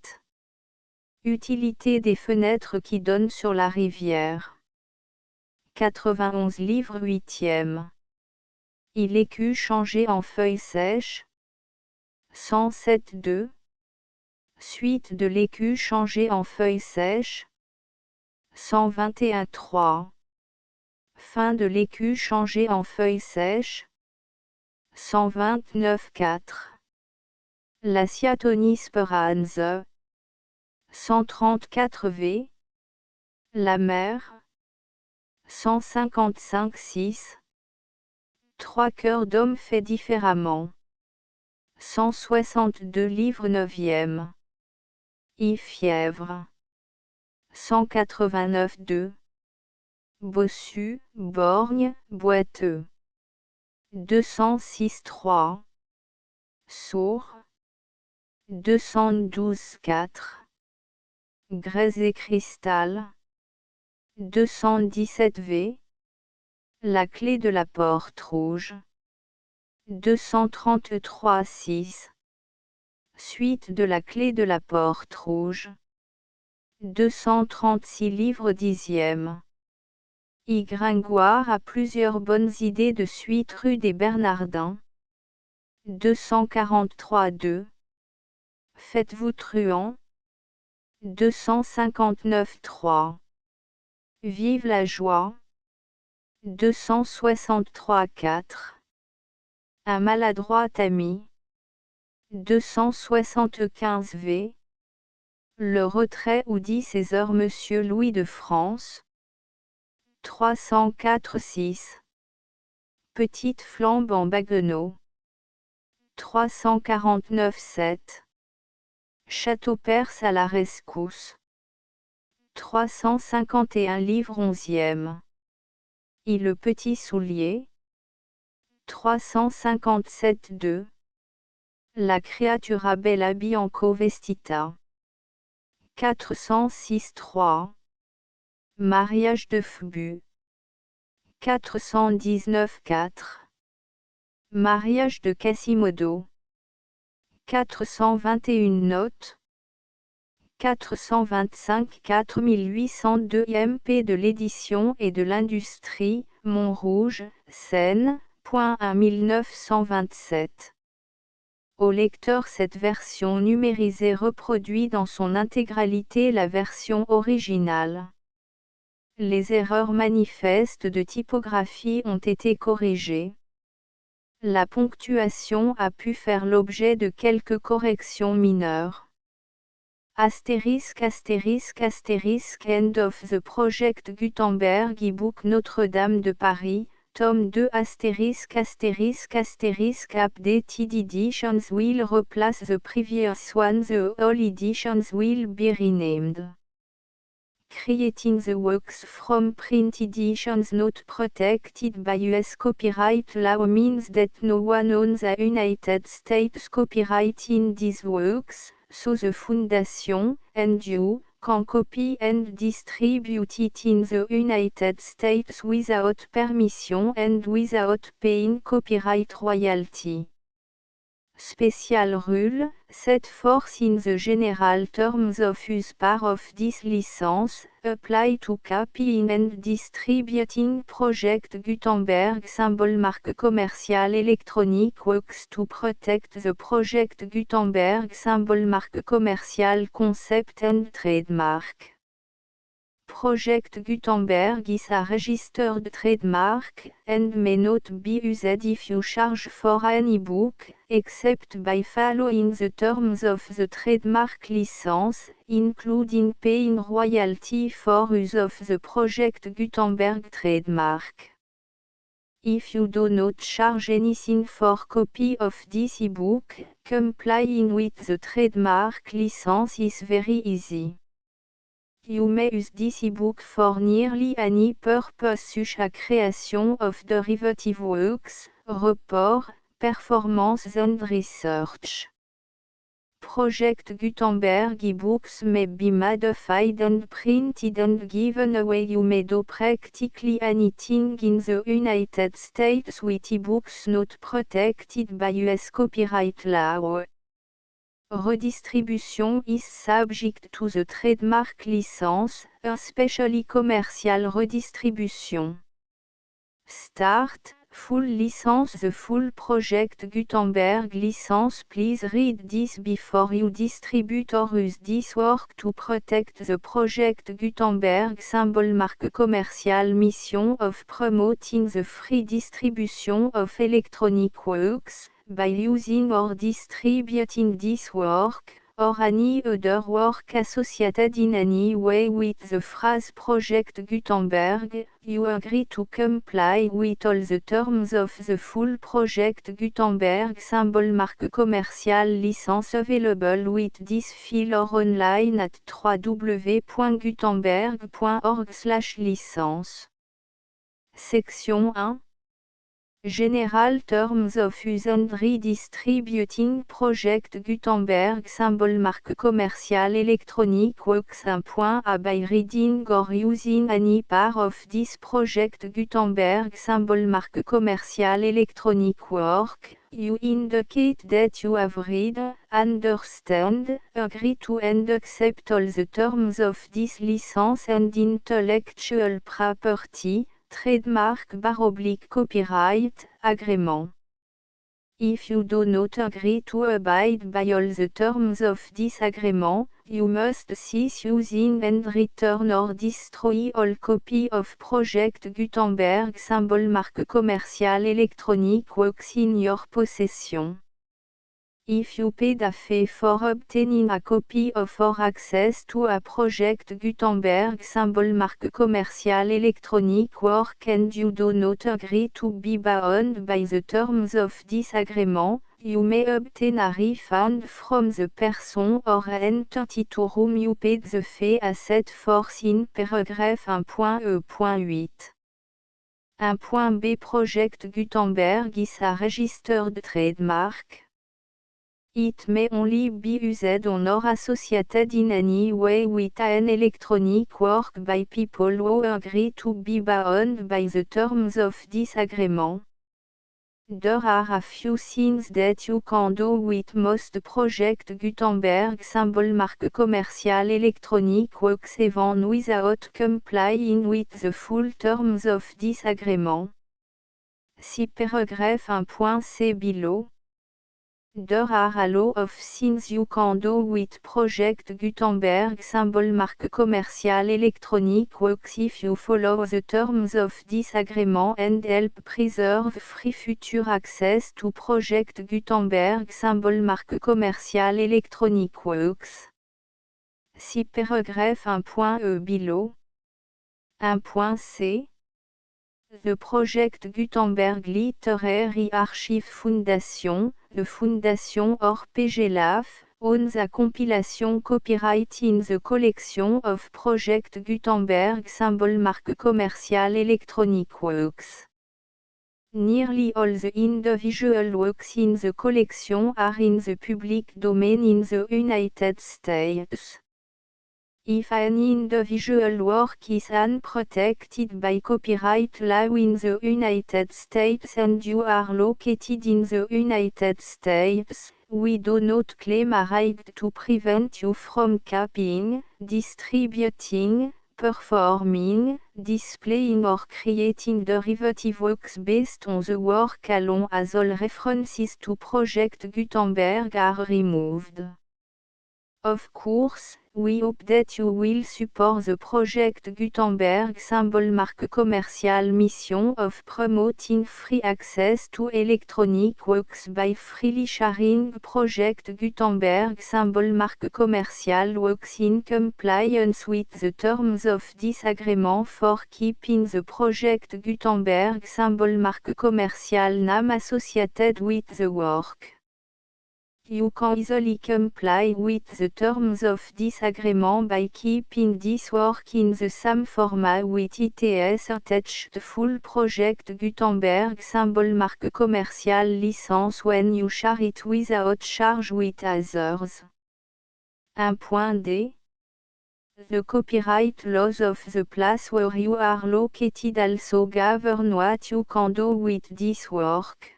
Utilité des fenêtres qui donnent sur la rivière. 91 livre 8e. Il écu changé en feuilles sèches. 107.2. Suite de l'écu changé en feuilles sèches. 121.3. Fin de l'écu changé en feuilles sèches. 129.4. La Ciatonie speranza. 134v. La mer. 155.6. Trois cœurs d'hommes faits différemment. 162 livre 9e. I fièvre. 189.2. Bossu, borgne, boiteux. 206.3. Sourd. 212.4. Grès et cristal. 217v. La clé de la porte rouge. 233.6. Suite de la clé de la porte rouge. 236 livre 10e. Y Gringoire a plusieurs bonnes idées de suite rue des Bernardins. 243.2. Faites-vous truand. 259.3. Vive la joie. 263.4. Un maladroit ami. 275v. Le retrait où dit ses heures Monsieur Louis de France. 304.6. Petite flambe en baguenot. 349.7. Château perse à la rescousse. 351 livre 11e. I le petit soulier. 357.2. La creatura bella bianco vestita. 406.3. Mariage de Phbu. 419.4. Mariage de Quasimodo. 421 notes. 425 4802 MP de l'édition et de l'industrie, Montrouge, Seine, .1 1927. Au lecteur, cette version numérisée reproduit dans son intégralité la version originale. les erreurs manifestes de typographie ont été corrigées. La ponctuation a pu faire l'objet de quelques corrections mineures. Astérisque astérisque astérisque End of the Project Gutenberg e-book Notre-Dame de Paris, tome 2 astérisque astérisque astérisque Updated editions will replace the previous one. The all editions will be renamed. Creating the works from print editions not protected by US copyright law means that no one owns a United States copyright in these works, so the Foundation, and you, can copy and distribute it in the United States without permission and without paying copyright royalty. Special rule, set forth in the general terms of use part of this license, apply to copying and distributing Project Gutenberg symbol marque commercial electronic works to protect the Project Gutenberg symbol marque commercial concept and trademark. Project Gutenberg is a registered trademark, and may not be used if you charge for an e-book, except by following the terms of the trademark license, including paying royalty for use of the Project Gutenberg trademark. If you do not charge anything for copy of this e-book, complying with the trademark license is very easy. You may use this ebook for nearly any purpose such as creation of derivative works, report, performance and research. Project Gutenberg ebooks may be modified and printed and given away. You may do practically anything in the United States with ebooks not protected by US copyright law. Redistribution is subject to the trademark license, especially commercial redistribution. Start, full license. The full Project Gutenberg license. Please read this before you distribute or use this work to protect the Project Gutenberg symbol marque commercial mission of promoting the free distribution of electronic works, by using or distributing this work, or any other work associated in any way with the phrase Project Gutenberg, you agree to comply with all the terms of the full Project Gutenberg symbol marque commercial license available with this file or online at www.gutenberg.org/licence. Section 1. General Terms of Use and Redistributing Project Gutenberg symbol marque commercial electronic works. 1.a By reading or using any part of this Project Gutenberg symbol marque commercial electronic work, you indicate that you have read, understand, agree to and accept all the terms of this license and intellectual property, trademark / copyright, agreement. If you do not agree to abide by all the terms of this agreement, you must cease using and return or destroy all copy of Project Gutenberg symbol marque commercial electronic works in your possession. If you paid a fee for obtaining a copy of or access to a Project Gutenberg symbol marque commercial electronic work and you do not agree to be bound by the terms of this agreement, you may obtain a refund from the person or entity to whom you paid the fee as set forth in paragraph 1.e.8. 1.b Project Gutenberg is a registered trademark. It may only be used on or associated in any way with an electronic work by people who agree to be bound by the terms of this agreement. There are a few things that you can do with most Project Gutenberg symbol marque commercial electronic works even without complying with the full terms of this agreement. See paragraph 1.c below. There are a lot of things you can do with Project Gutenberg symbol marque commercial electronic works if you follow the terms of this agreement and help preserve free future access to Project Gutenberg symbol marque commercial electronic works. Si paragraphe 1.e below. 1.c. The Project Gutenberg Literary Archive Foundation, the Foundation or PGLAF, owns a compilation copyright in the collection of Project Gutenberg symbol marque commercial electronic works. Nearly all the individual works in the collection are in the public domain in the United States. If an individual work is unprotected by copyright law in the United States and you are located in the United States, we do not claim a right to prevent you from copying, distributing, performing, displaying or creating derivative works based on the work alone as all references to Project Gutenberg are removed. Of course, we hope that you will support the Project Gutenberg symbol marque commercial mission of promoting free access to electronic works by freely sharing Project Gutenberg symbol marque commercial works in compliance with the terms of this agreement for keeping the Project Gutenberg symbol marque commercial name associated with the work. You can easily comply with the terms of this agreement by keeping this work in the same format with its attached full Project Gutenberg symbol marque commercial license when you share it without charge with others. 1.d. The copyright laws of the place where you are located also govern what you can do with this work.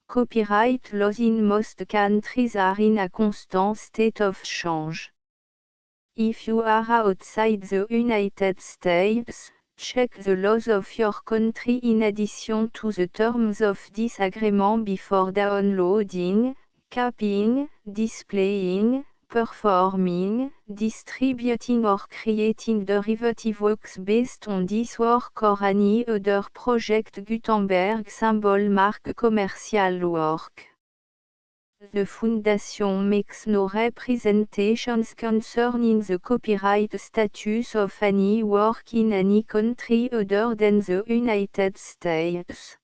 Copyright laws in most countries are in a constant state of change. If you are outside the United States, check the laws of your country in addition to the terms of this agreement before downloading, copying, displaying, performing, distributing or creating derivative works based on this work or any other Project Gutenberg symbol marque commercial work. The Foundation makes no representations concerning the copyright status of any work in any country other than the United States.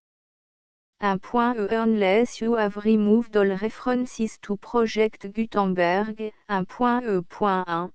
1.e Unless you have removed all references to Project Gutenberg. 1.e.1.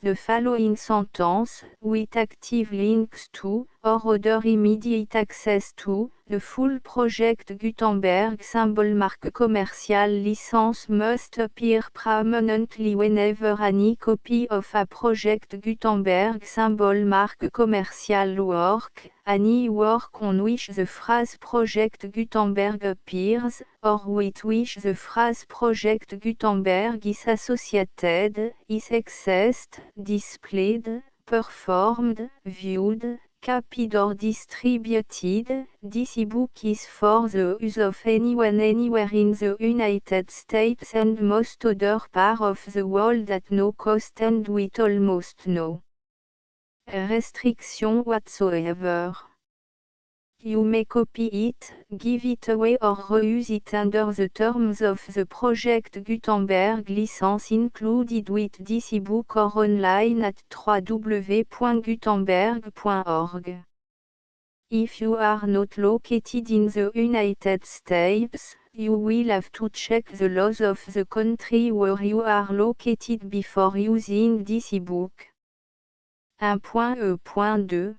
The following sentence, with active links to, or other immediate access to, the full Project Gutenberg symbol marque commercial license must appear prominently whenever any copy of a Project Gutenberg symbol marque commercial work, any work on which the phrase Project Gutenberg appears, or with which the phrase Project Gutenberg is associated, is accessed, displayed, performed, viewed, copied or distributed. This ebook is for the use of anyone anywhere in the United States and most other parts of the world at no cost and with almost no restriction whatsoever. You may copy it, give it away or reuse it under the terms of the Project Gutenberg license included with this ebook or online at www.gutenberg.org. If you are not located in the United States, you will have to check the laws of the country where you are located before using this ebook. 1.e.2.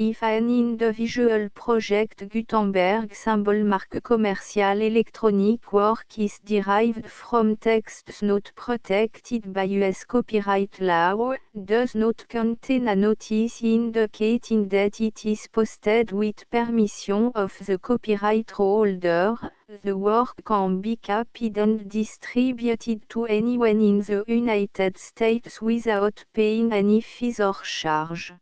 If an individual Project Gutenberg symbol marque commercial electronic work is derived from texts not protected by US copyright law, does not contain a notice indicating that it is posted with permission of the copyright holder, the work can be copied and distributed to anyone in the United States without paying any fees or charge.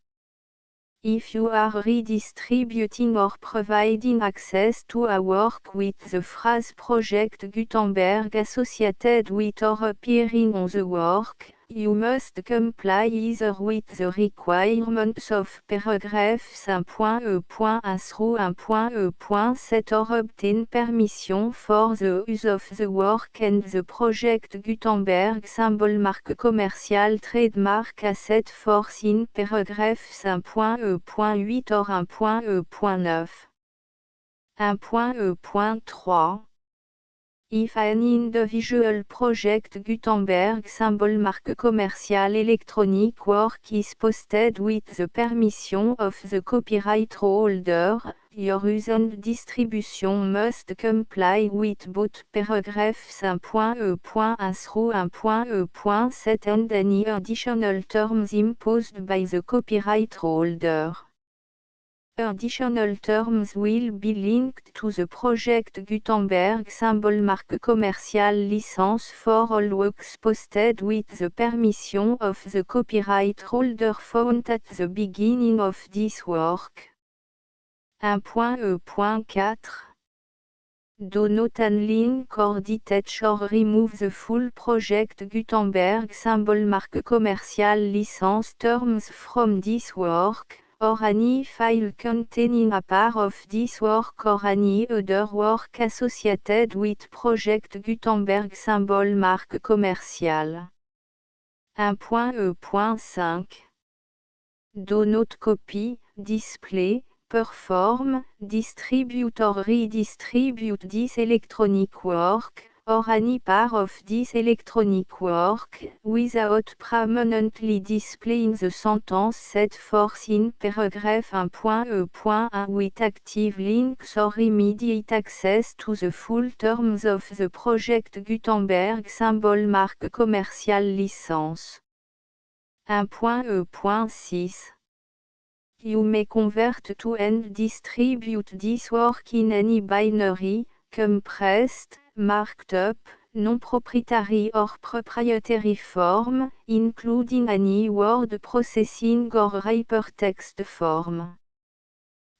If you are redistributing or providing access to a work with the phrase Project Gutenberg associated with or appearing on the work, you must comply either with the requirements of paragraphs 1.e.1 through 1.e.7 or obtain permission for the use of the work and the Project Gutenberg symbol marque commerciale trademark asset force in paragraphs 1.e.8 or 1.e.9. 1.e.3 If an individual Project Gutenberg symbol marque commerciale electronic work is posted with the permission of the copyright holder, your use and distribution must comply with both paragraphs 1.e.1 through 1.e.7 and any additional terms imposed by the copyright holder. Additional terms will be linked to the Project Gutenberg symbol marque commerciale license for all works posted with the permission of the copyright holder found at the beginning of this work. 1.e.4 Do not unlink or detach or remove the full Project Gutenberg symbol marque commerciale license terms from this work, or any file containing a part of this work or any other work associated with Project Gutenberg symbol marque commerciale. 1.e.5 Do not copy, display, perform, distribute or redistribute this electronic work, or any part of this electronic work, without permanently displaying the sentence set forth in paragraph 1.e.1 with active links or immediate access to the full terms of the Project Gutenberg symbol marque commerciale license. 1.e.6 You may convert to and distribute this work in any binary, compressed, marked up, non-proprietary or proprietary form, including any word processing or hypertext form.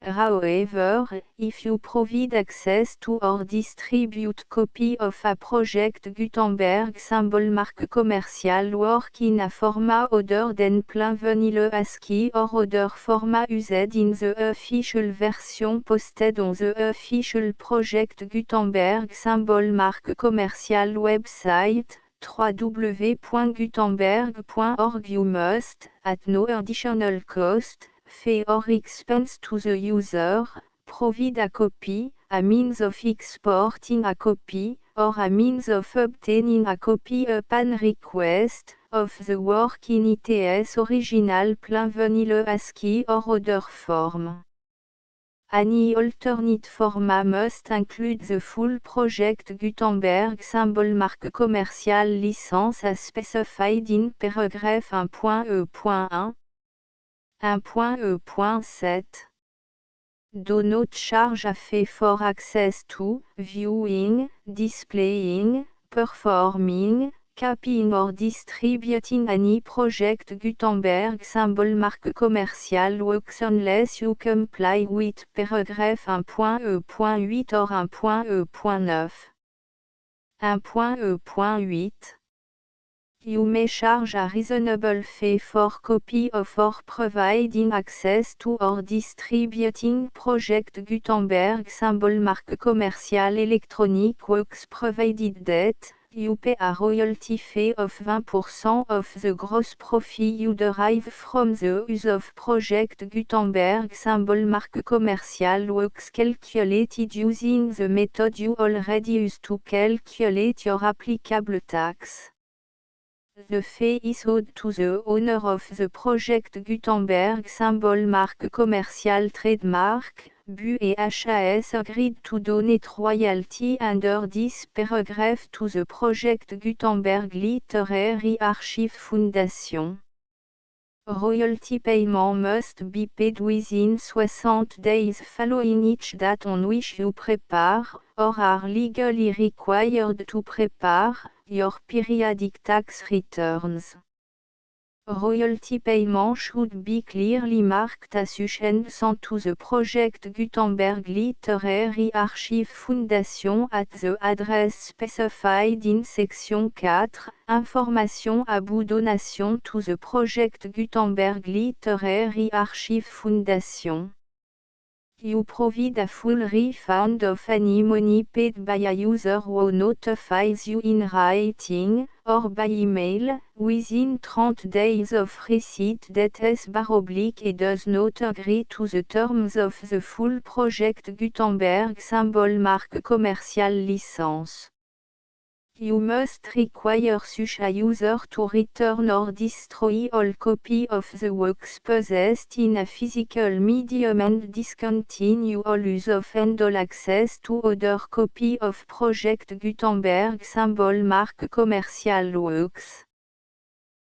However, if you provide access to or distribute copy of a Project Gutenberg symbol marque commerciale work in a format other than plain vanilla ASCII or other format used in the official version posted on the official Project Gutenberg symbol marque commerciale website, www.gutenberg.org you must, at no additional cost, fee or expense to the user, provide a copy, a means of exporting a copy, or a means of obtaining a copy upon request, of the work in its original plain vanilla ASCII or other form. Any alternate format must include the full Project Gutenberg symbol marque commerciale license as specified in paragraph 1.e.1. 1.e.7 Do not charge a fee for access to, viewing, displaying, performing, copying or distributing any Project Gutenberg symbol marque commerciale works unless you comply with paragraph 1.e.8 or 1.e.9. 1.e.8 You may charge a reasonable fee for copy of or providing access to or distributing Project Gutenberg symbol marque commerciale electronic works provided that you pay a royalty fee of 20% of the gross profit you derive from the use of Project Gutenberg symbol marque commerciale works calculated using the method you already use to calculate your applicable tax. The fee is owed to the owner of the Project Gutenberg symbol marque commerciale trademark, BU et HAS agreed to donate royalty under this paragraph to the Project Gutenberg Literary Archive Foundation. Royalty payment must be paid within 60 days following each date on which you prepare, or are legally required to prepare, your periodic tax returns. Royalty payment should be clearly marked as and sent to the Project Gutenberg Literary Archive Foundation at the address specified in section 4. Information about donation to the Project Gutenberg Literary Archive Foundation. You provide a full refund of any money paid by a user who notifies you in writing, or by email, within 30 days of receipt that // does not agree to the terms of the full Project Gutenberg symbol marque commercial license. You must require such a user to return or destroy all copy of the works possessed in a physical medium and discontinue all use of and all access to other copy of Project Gutenberg symbol marque commercial works.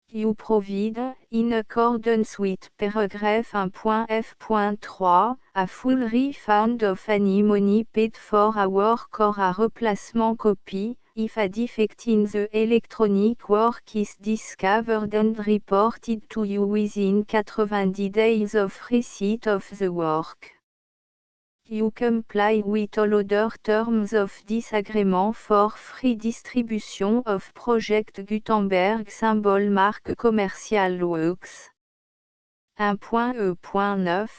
You provide, in accordance with paragraph 1.f.3, a full refund of any money paid for a work or a replacement copy, if a defect in the electronic work is discovered and reported to you within 90 days of receipt of the work. You comply with all other terms of this agreement for free distribution of Project Gutenberg symbol marque commercial works. 1.e.9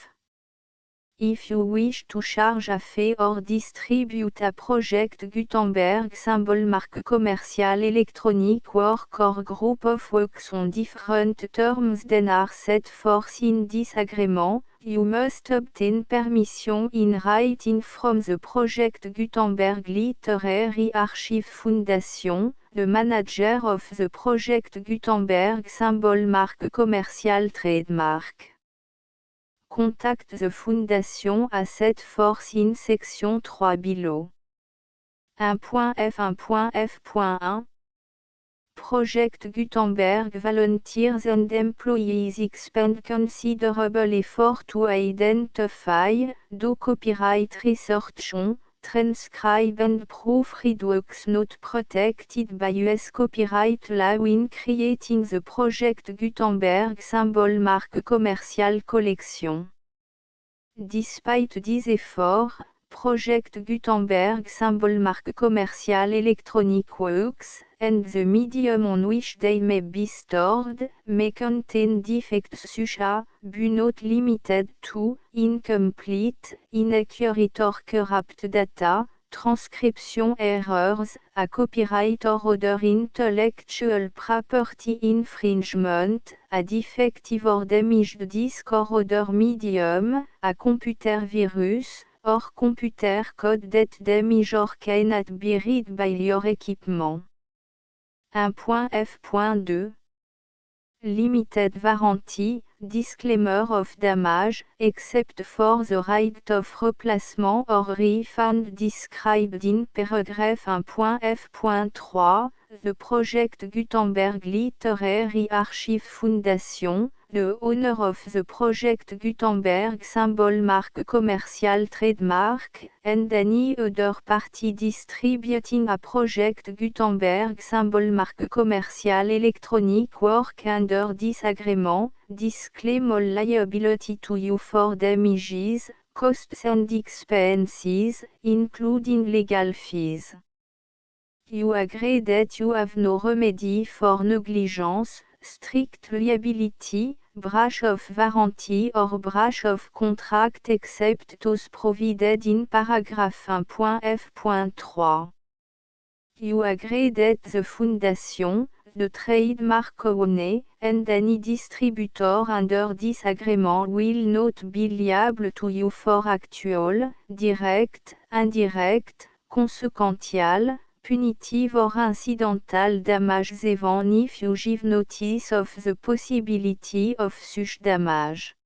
If you wish to charge a fee or distribute a Project Gutenberg symbol marque commercial electronic work or group of works on different terms than are set forth in this agreement, you must obtain permission in writing from the Project Gutenberg Literary Archive Foundation, the manager of the Project Gutenberg symbol marque commercial trademark. Contact the Foundation as set forth in section 3 below. 1.f1.f.1 Project Gutenberg volunteers and employees expend considerable effort to identify, do copyright research on, transcribe and proofread works not protected by US copyright law in creating the Project Gutenberg symbol marque commercial collection. Despite these efforts, Project Gutenberg symbol marque commercial electronic works, and the medium on which they may be stored, may contain defects such as, but not limited to, incomplete, inaccurate or corrupt data, transcription errors, a copyright or other intellectual property infringement, a defective or damaged disk or other medium, a computer virus, or computer code that damage or cannot be read by your equipment. 1.f.2 Limited warranty, disclaimer of damage, except for the right of replacement or refund described in paragraph 1.f.3, the Project Gutenberg Literary Archive Foundation, the owner of the Project Gutenberg symbol marque commercial trademark, and any other party distributing a Project Gutenberg symbol marque commercial electronic work under this agreement, disclaim all liability to you for damages, costs and expenses, including legal fees. You agree that you have no remedy for negligence, strict liability, breach of warranty or breach of contract except those provided in paragraph 1.f.3. You agree that the Foundation, the trademark owner, and any distributor under this agreement will not be liable to you for actual, direct, indirect, consequential, punitive or incidental damages even if you give notice of the possibility of such damage.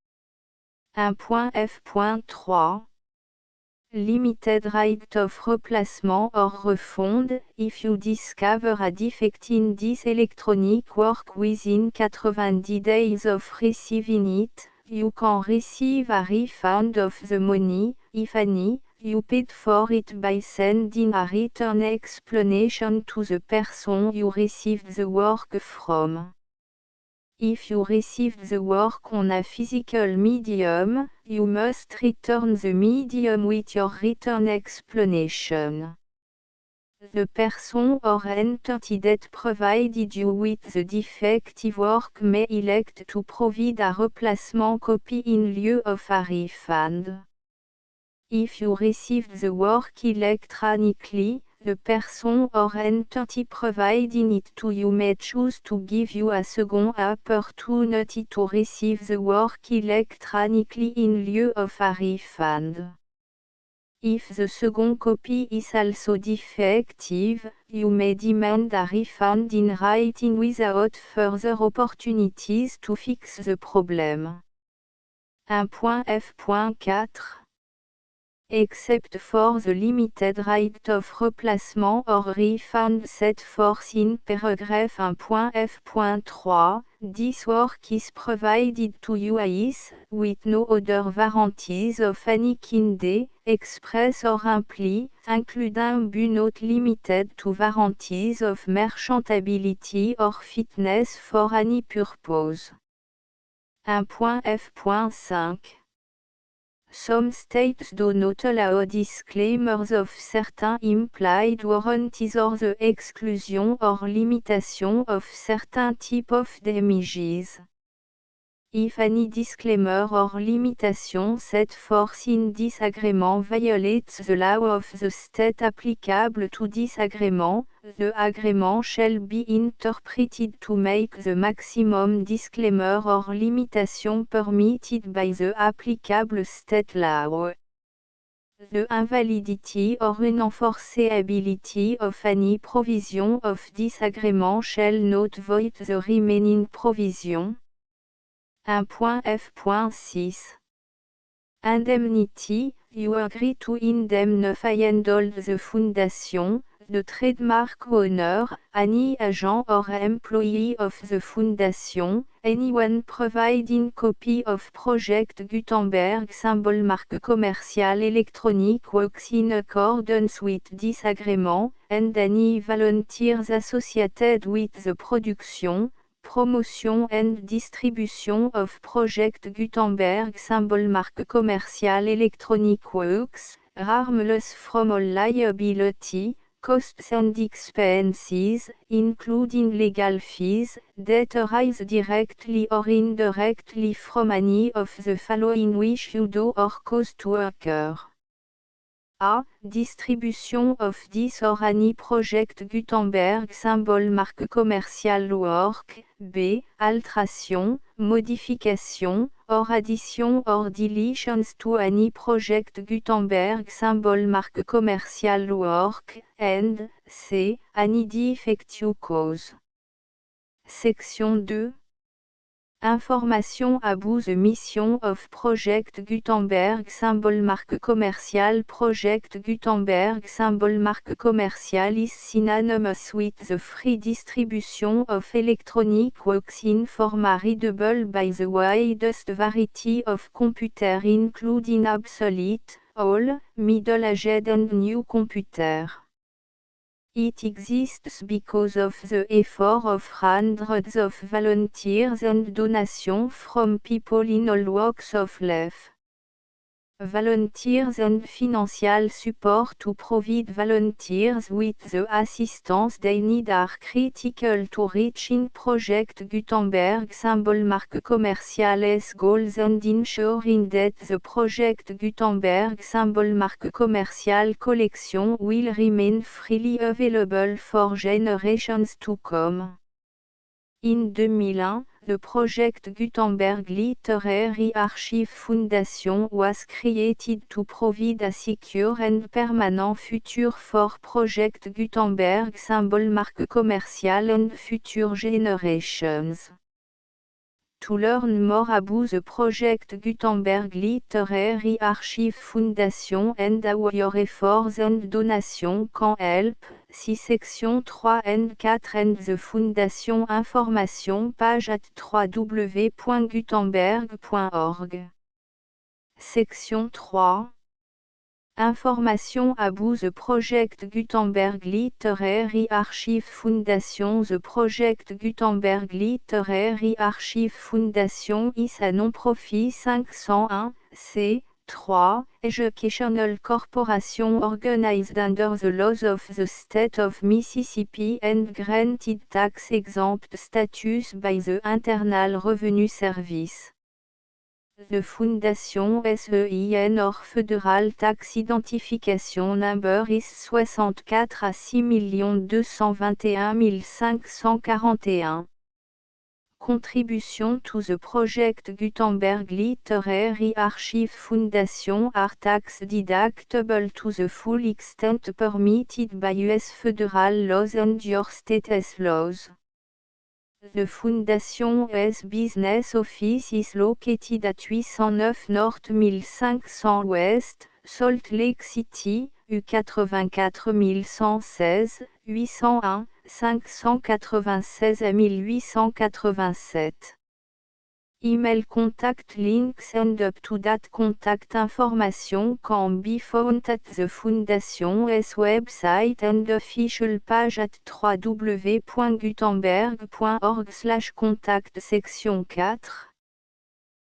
1.f.3 Limited right of replacement or refund, if you discover a defect in this electronic work within 90 days of receiving it, you can receive a refund of the money, if any, you paid for it by sending a written explanation to the person you received the work from. If you received the work on a physical medium, you must return the medium with your written explanation. The person or entity that provided you with the defective work may elect to provide a replacement copy in lieu of a refund. If you received the work electronically, the person or entity providing it to you may choose to give you a second opportunity to receive the work electronically in lieu of a refund. If the second copy is also defective, you may demand a refund in writing without further opportunities to fix the problem. 1.f.4 Except for the limited right of replacement or refund set forth in paragraph 1.f.3, this work is provided to you as, with no other warranties of any kind, express or imply, including but not limited to warranties of merchantability or fitness for any purpose. 1.f.5 Some states do not allow disclaimers of certain implied warranties or the exclusion or limitation of certain type of damages. If any disclaimer or limitation set forth in this agreement violates the law of the state applicable to this agreement, the agreement shall be interpreted to make the maximum disclaimer or limitation permitted by the applicable state law. The invalidity or unenforceability of any provision of this agreement shall not void the remaining provision. 1.f.6 Indemnity, you agree to indemnify and hold the foundation, the trademark owner, any agent or employee of the foundation, anyone providing copy of Project Gutenberg symbol marque commercial electronic works in accordance with this agreement, and any volunteers associated with the production, promotion and distribution of Project Gutenberg symbol marque commercial electronic works, harmless from all liability, costs and expenses, including legal fees, that arise directly or indirectly from any of the following which you do or cause to occur. A. Distribution of this or any Project Gutenberg symbol marque commercial work. B. Alteration, modification, or addition or deletions to any Project Gutenberg symbol marque commercial work. And C. Any defective cause. Section 2. Information about the mission of Project Gutenberg symbol marque commercial. Project Gutenberg symbol marque commercial is synonymous with the free distribution of electronic works in format readable by the widest variety of computers including obsolete, old, middle-aged and new computers. It exists because of the effort of hundreds of volunteers and donations from people in all walks of life. Volunteers and financial support to provide volunteers with the assistance they need are critical to reaching Project Gutenberg symbol marque commercial's goals and ensuring that the Project Gutenberg symbol marque commercial collection will remain freely available for generations to come. In 2001, the Project Gutenberg Literary Archive Foundation was created to provide a secure and permanent future for Project Gutenberg symbol marque commercial and future generations. To learn more about the Project Gutenberg Literary Archive Foundation and how your efforts and donations can help, see section 3 and 4 and the Foundation information page at www.gutenberg.org. Section 3 Information about the Project Gutenberg Literary Archive Foundation. The Project Gutenberg Literary Archive Foundation is a non-profit 501 c3 educational corporation organized under the laws of the state of Mississippi and granted tax-exempt status by the Internal Revenue Service. The Fondation SEIN or Federal Tax Identification Number is 64 à 6 221 541. Contribution to the Project Gutenberg Literary Archive Foundation are tax deductible to the full extent permitted by U.S. federal laws and your state's laws. The Foundation's business office is located at 809 North 1500 West, Salt Lake City, U84116, 801, 596 à 1887. Email contact links and up-to-date contact information can be found at the Foundation's website and official page at www.gutenberg.org/contact. Section 4.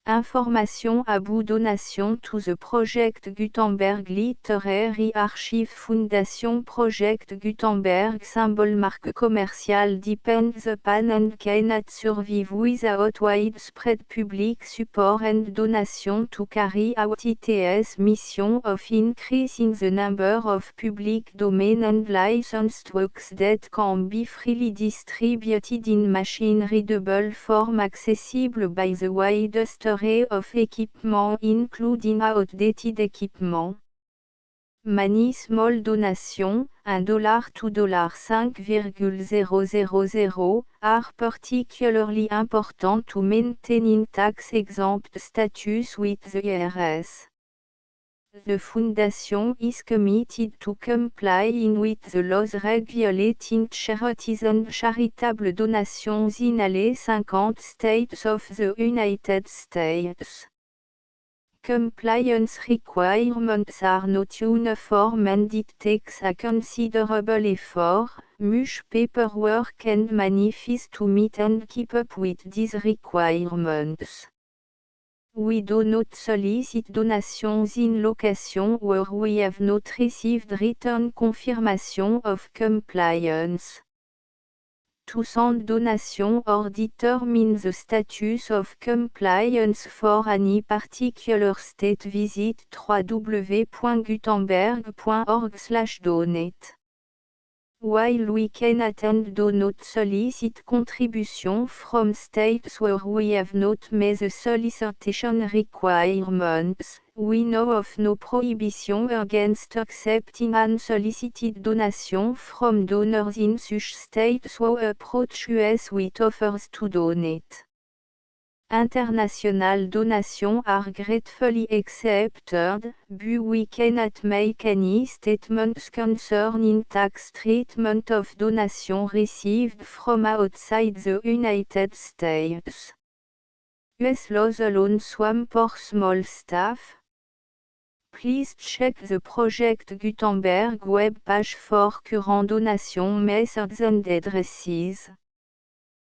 Information about donation to the Project Gutenberg Literary Archive Foundation. Project Gutenberg symbol marque commerciale depends upon and cannot survive without widespread public support and donation to carry out its mission of increasing the number of public domain and licensed works that can be freely distributed in machine-readable form accessible by the widest array of equipment including outdated equipment. Many small donations, $1 to $5,000, are particularly important to maintaining tax-exempt status with the IRS. The Foundation is committed to complying with the laws regulating charities and charitable donations in all 50 states of the United States. Compliance requirements are not uniform and it takes a considerable effort, much paperwork and money fees to meet and keep up with these requirements. We do not solicit donations in locations where we have not received written confirmation of compliance. To send donation or determine the status of compliance for any particular state, visit www.gutenberg.org/donate. While we cannot and do not solicit contribution from states where we have not met the solicitation requirements, we know of no prohibition against accepting unsolicited donation from donors in such states who approach us with offers to donate. International donations are gratefully accepted, but we cannot make any statements concerning tax treatment of donations received from outside the United States. US laws alone swamp for small staff. Please check the Project Gutenberg web page for current donation methods and addresses.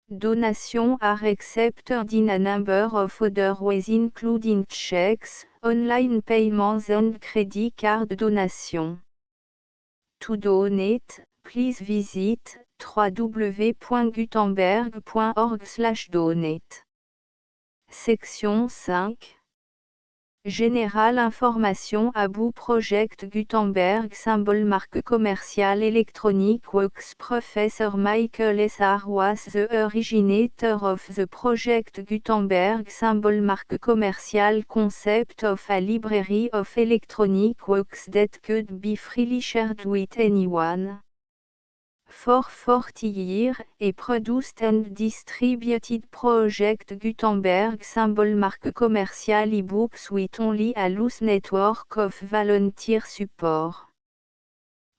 Donations are accepted in a number of other ways including checks, online payments and credit card donation. To donate, please visit www.gutenberg.org/donate. Section 5. Général information about Project Gutenberg symbol marque commerciale électronique works. Professor Michael S. R. was the originator of the Project Gutenberg symbol marque commerciale concept of a library of electronic works that could be freely shared with anyone. For 40 years, he produced and distributed Project Gutenberg symbol marque commerciale e-books with only a loose network of volunteer support.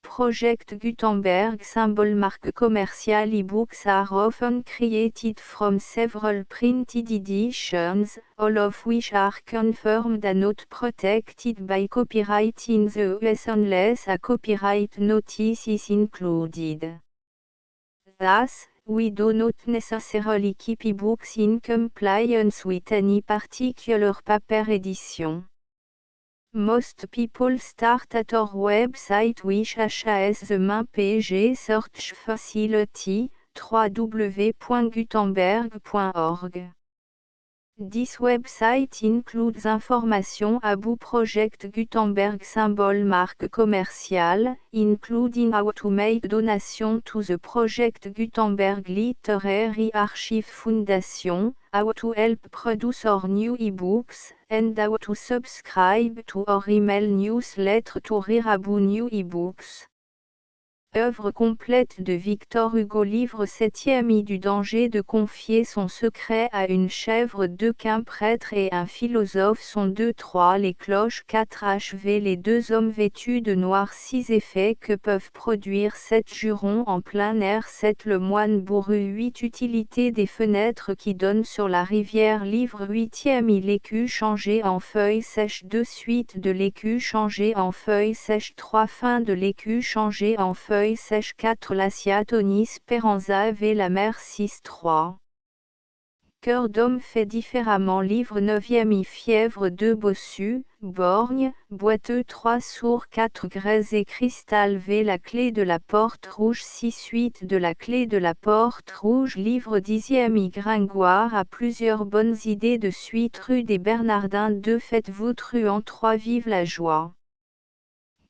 Project Gutenberg symbol marque commercial ebooks are often created from several printed editions, all of which are confirmed and not protected by copyright in the US unless a copyright notice is included. Thus, we do not necessarily keep ebooks in compliance with any particular paper edition. Most people start at our website which has the main page search facility, www.gutenberg.org. This website includes information about Project Gutenberg symbol marque commercial, including how to make donation to the Project Gutenberg Literary Archive Foundation, how to help produce our new ebooks, and how to subscribe to our email newsletter to read about new ebooks. Œuvre complète de Victor Hugo. Livre 7e. Du danger de confier son secret à une chèvre. 2 qu'un prêtre et un philosophe sont 2 3 les cloches. 4 achever les 2 hommes vêtus de noir. 6 effets que peuvent produire 7 jurons en plein air. 7 le moine bourru. 8 utilité des fenêtres qui donnent sur la rivière. Livre 8e. L'écu changé en feuilles sèches. 2 suite de l'écu changé en feuilles sèches. 3 fin de l'écu changé en feuilles sèche. 4 Lacia Tonis Speranza v la mer. 6 3 Cœur d'homme fait différemment. Livre 9e. Fièvre. 2 bossu, borgne, boiteux. 3 sourd. 4 grès et cristal v la clé de la porte rouge. 6 suite de la clé de la porte rouge. Livre 10e. Gringoire a plusieurs bonnes idées de suite. Rue des Bernardins. 2 faites-vous truand. 3 vive la joie.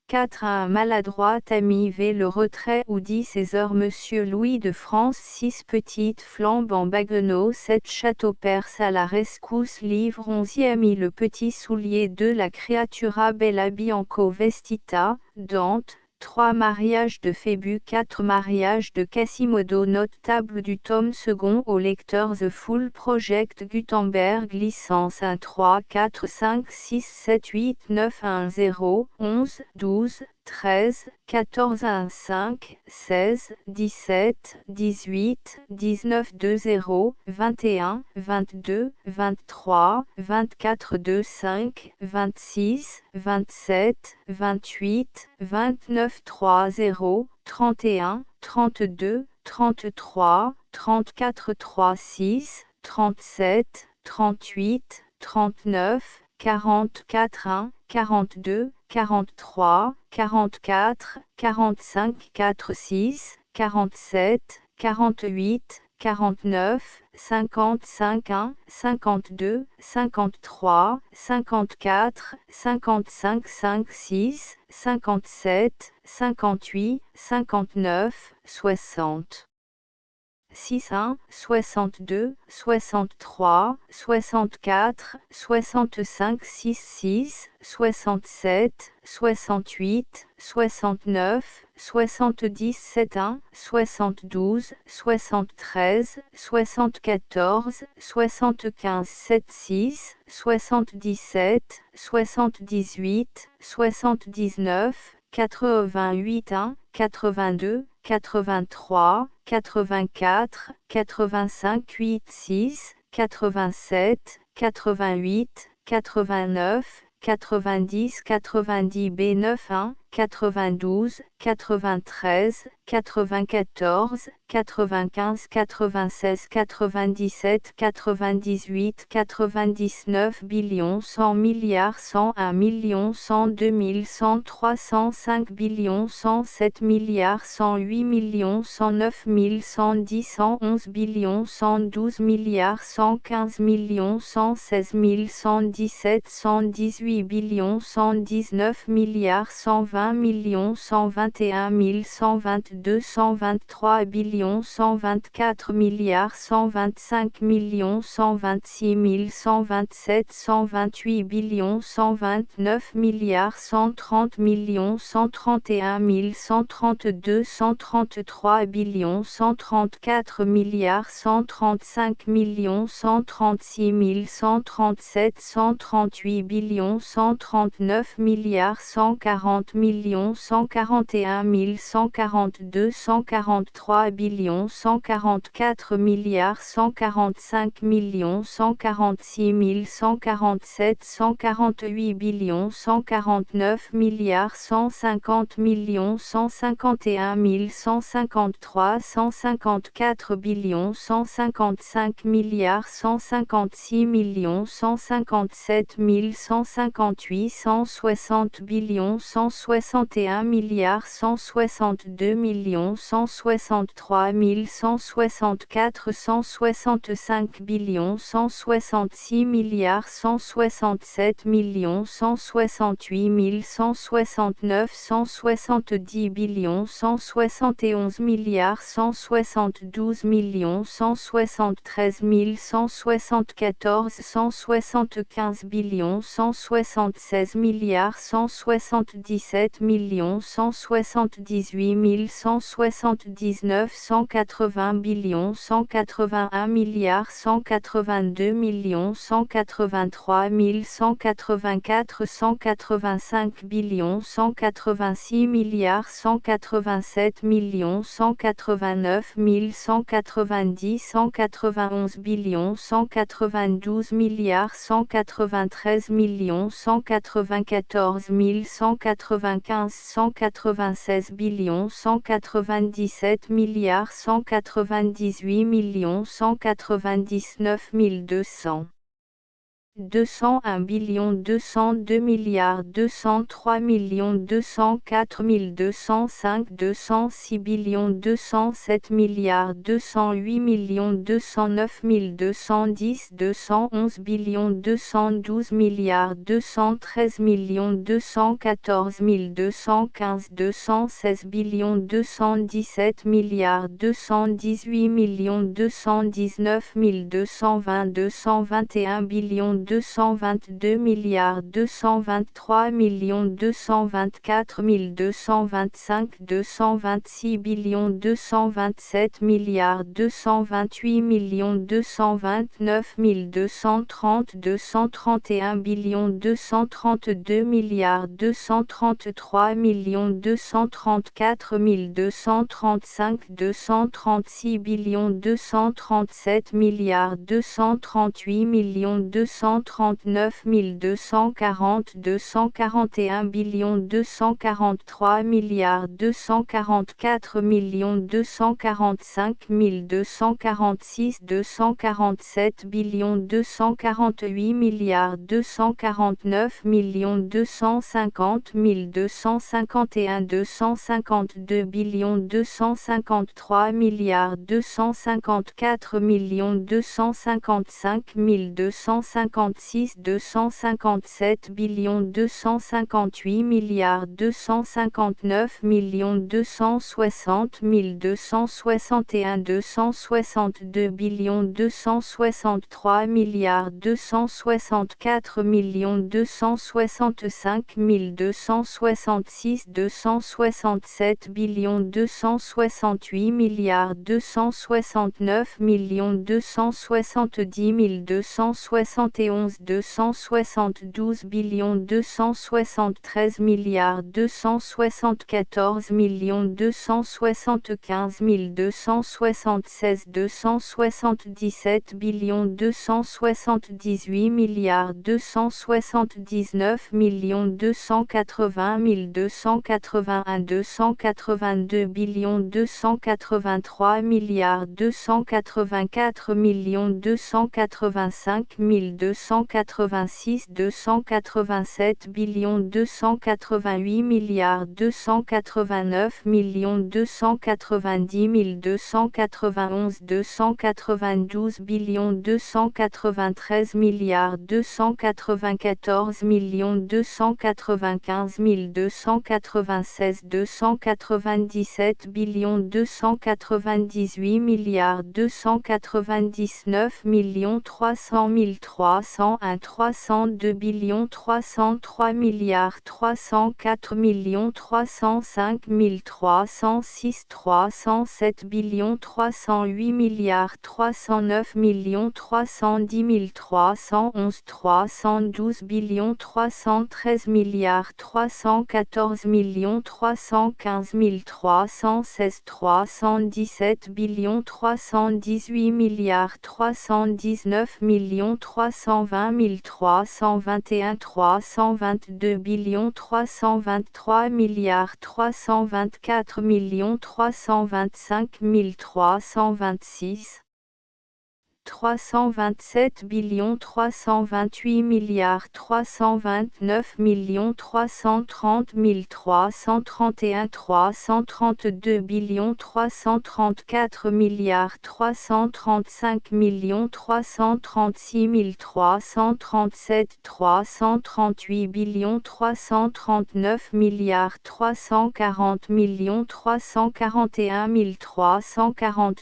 4 un maladroit ami v le retrait ou dit ses heures. Monsieur Louis de France. 6 petites flambes en baguenot. 7 château perse à la rescousse. Livre 11e. Le petit soulier. 2 la creatura bella bianco vestita, Dante. 3 mariage de Phébus. 4 mariage de Quasimodo. Note table du tome second au lecteur. The Full Project Gutenberg licence 1 3 4 5 6 7 8 9 1 0 11 12 13 14 1 5 16 17 18 19 2 0 21 22 23 24 2 5 26 27 28 29 3 0 31 32 33 34 3 6 37 38 39 44 1 42 43 44 45 4 6 47 48 49 55 1 52 53 54 55 5 6 57 58 59 60 6 1 62 63 64 65 6 6 67 68 69 77 1 72 73 74 75 7 6 77 78 79 88 1 82 83 84 85 8 6 87 88 89 90 90 B9 1 92 93 94 95 96 97 98 99 billions 100 milliards 101 millions 102 100 305 billions 107 milliards 108 millions 109 110 111 billions 112 milliards 115 millions 116 117 118 billions 119 milliards 120 millions 121 122 123 billions 124 milliards 125 millions 126 127 128 billions 129 milliards 130 millions 131 132 133 billions 134 milliards 135 millions 136 137 138 billions 139 milliards 140 millions 141 142 143 144 milliards 145 146 147 148 149 milliards 150 151 153 154 155 milliards 156 157 158 160 161 milliards 162 163 164 165 166 milliards 167 168 169 170 171 milliards 172 173 174 175 176 milliards 177 178 179 180 181 milliards 182 183 184 185 186 milliards 187 189 190 191 192 milliards 193 194 195 196 197 milliards 198 199 200 201 202 milliards 203 204 205 206 207 milliards 208 209 210 211 212 milliards 213 214 215 216 217 milliards 218 219 220 221 222 milliards 223 224 225 226 227 milliards 228 229 230 231 232 milliards 233 234 235 236 237 milliards 238 239 240 241 243 milliards 244 245 246 247 248 milliards 249 250 251 252 253 milliards 254 255 256 257 258 milliards 259 260 261 262 263 milliards 264 265 266 267 268 milliards 269 270 271 272 273 milliards 274 275 276 277 278 milliards 279 280 281 282 283 milliards 284 285 286 287 288 milliards 289 290 291 292 293 milliards 294 295 296 297 298 milliards 299 300 300 301 302 303 304 305 306 307 308 309 310 311 312 313 314 315 316 317 318 319 320 321 322 323 324 325 326 327 328 329 330 331 332 334 335 336 337 338 339 340 341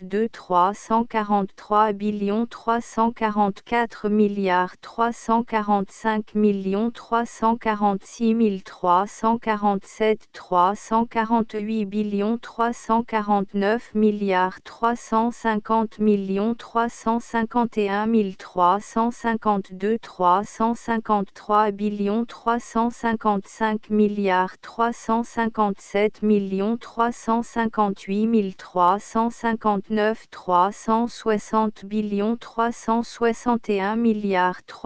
342 343 344 345 346 347 348 349 350 351 352 353 355 357 358 359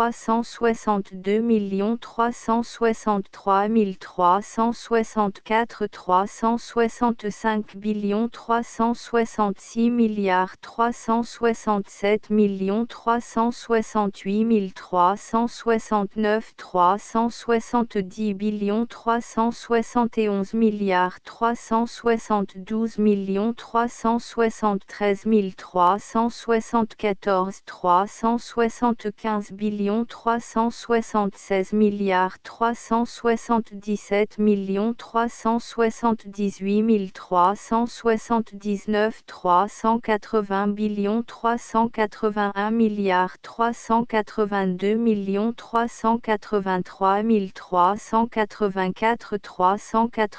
360 361 362 363 364 365 366 367 368 369 370 371 372 373 374 375 376 377 378 379 380 381 382 383 384 385 386 387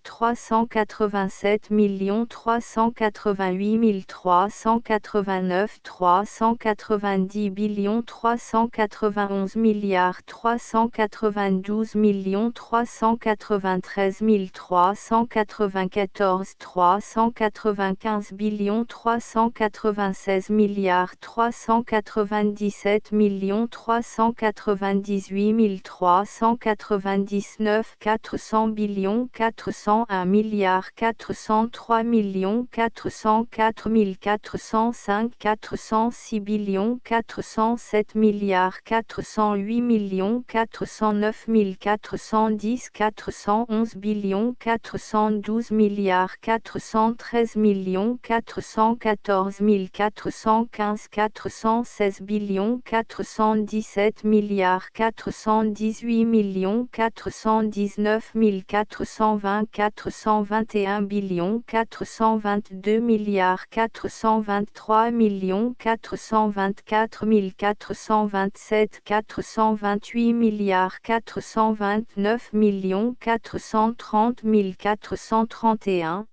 388 389 390 391 392 393 394 395 396 397 398 399 400 401 403 404 405 406 407 408 409 410 411 412 413 414 415 416 417 418 419 420 421 422 423 424 427 428 429 430 431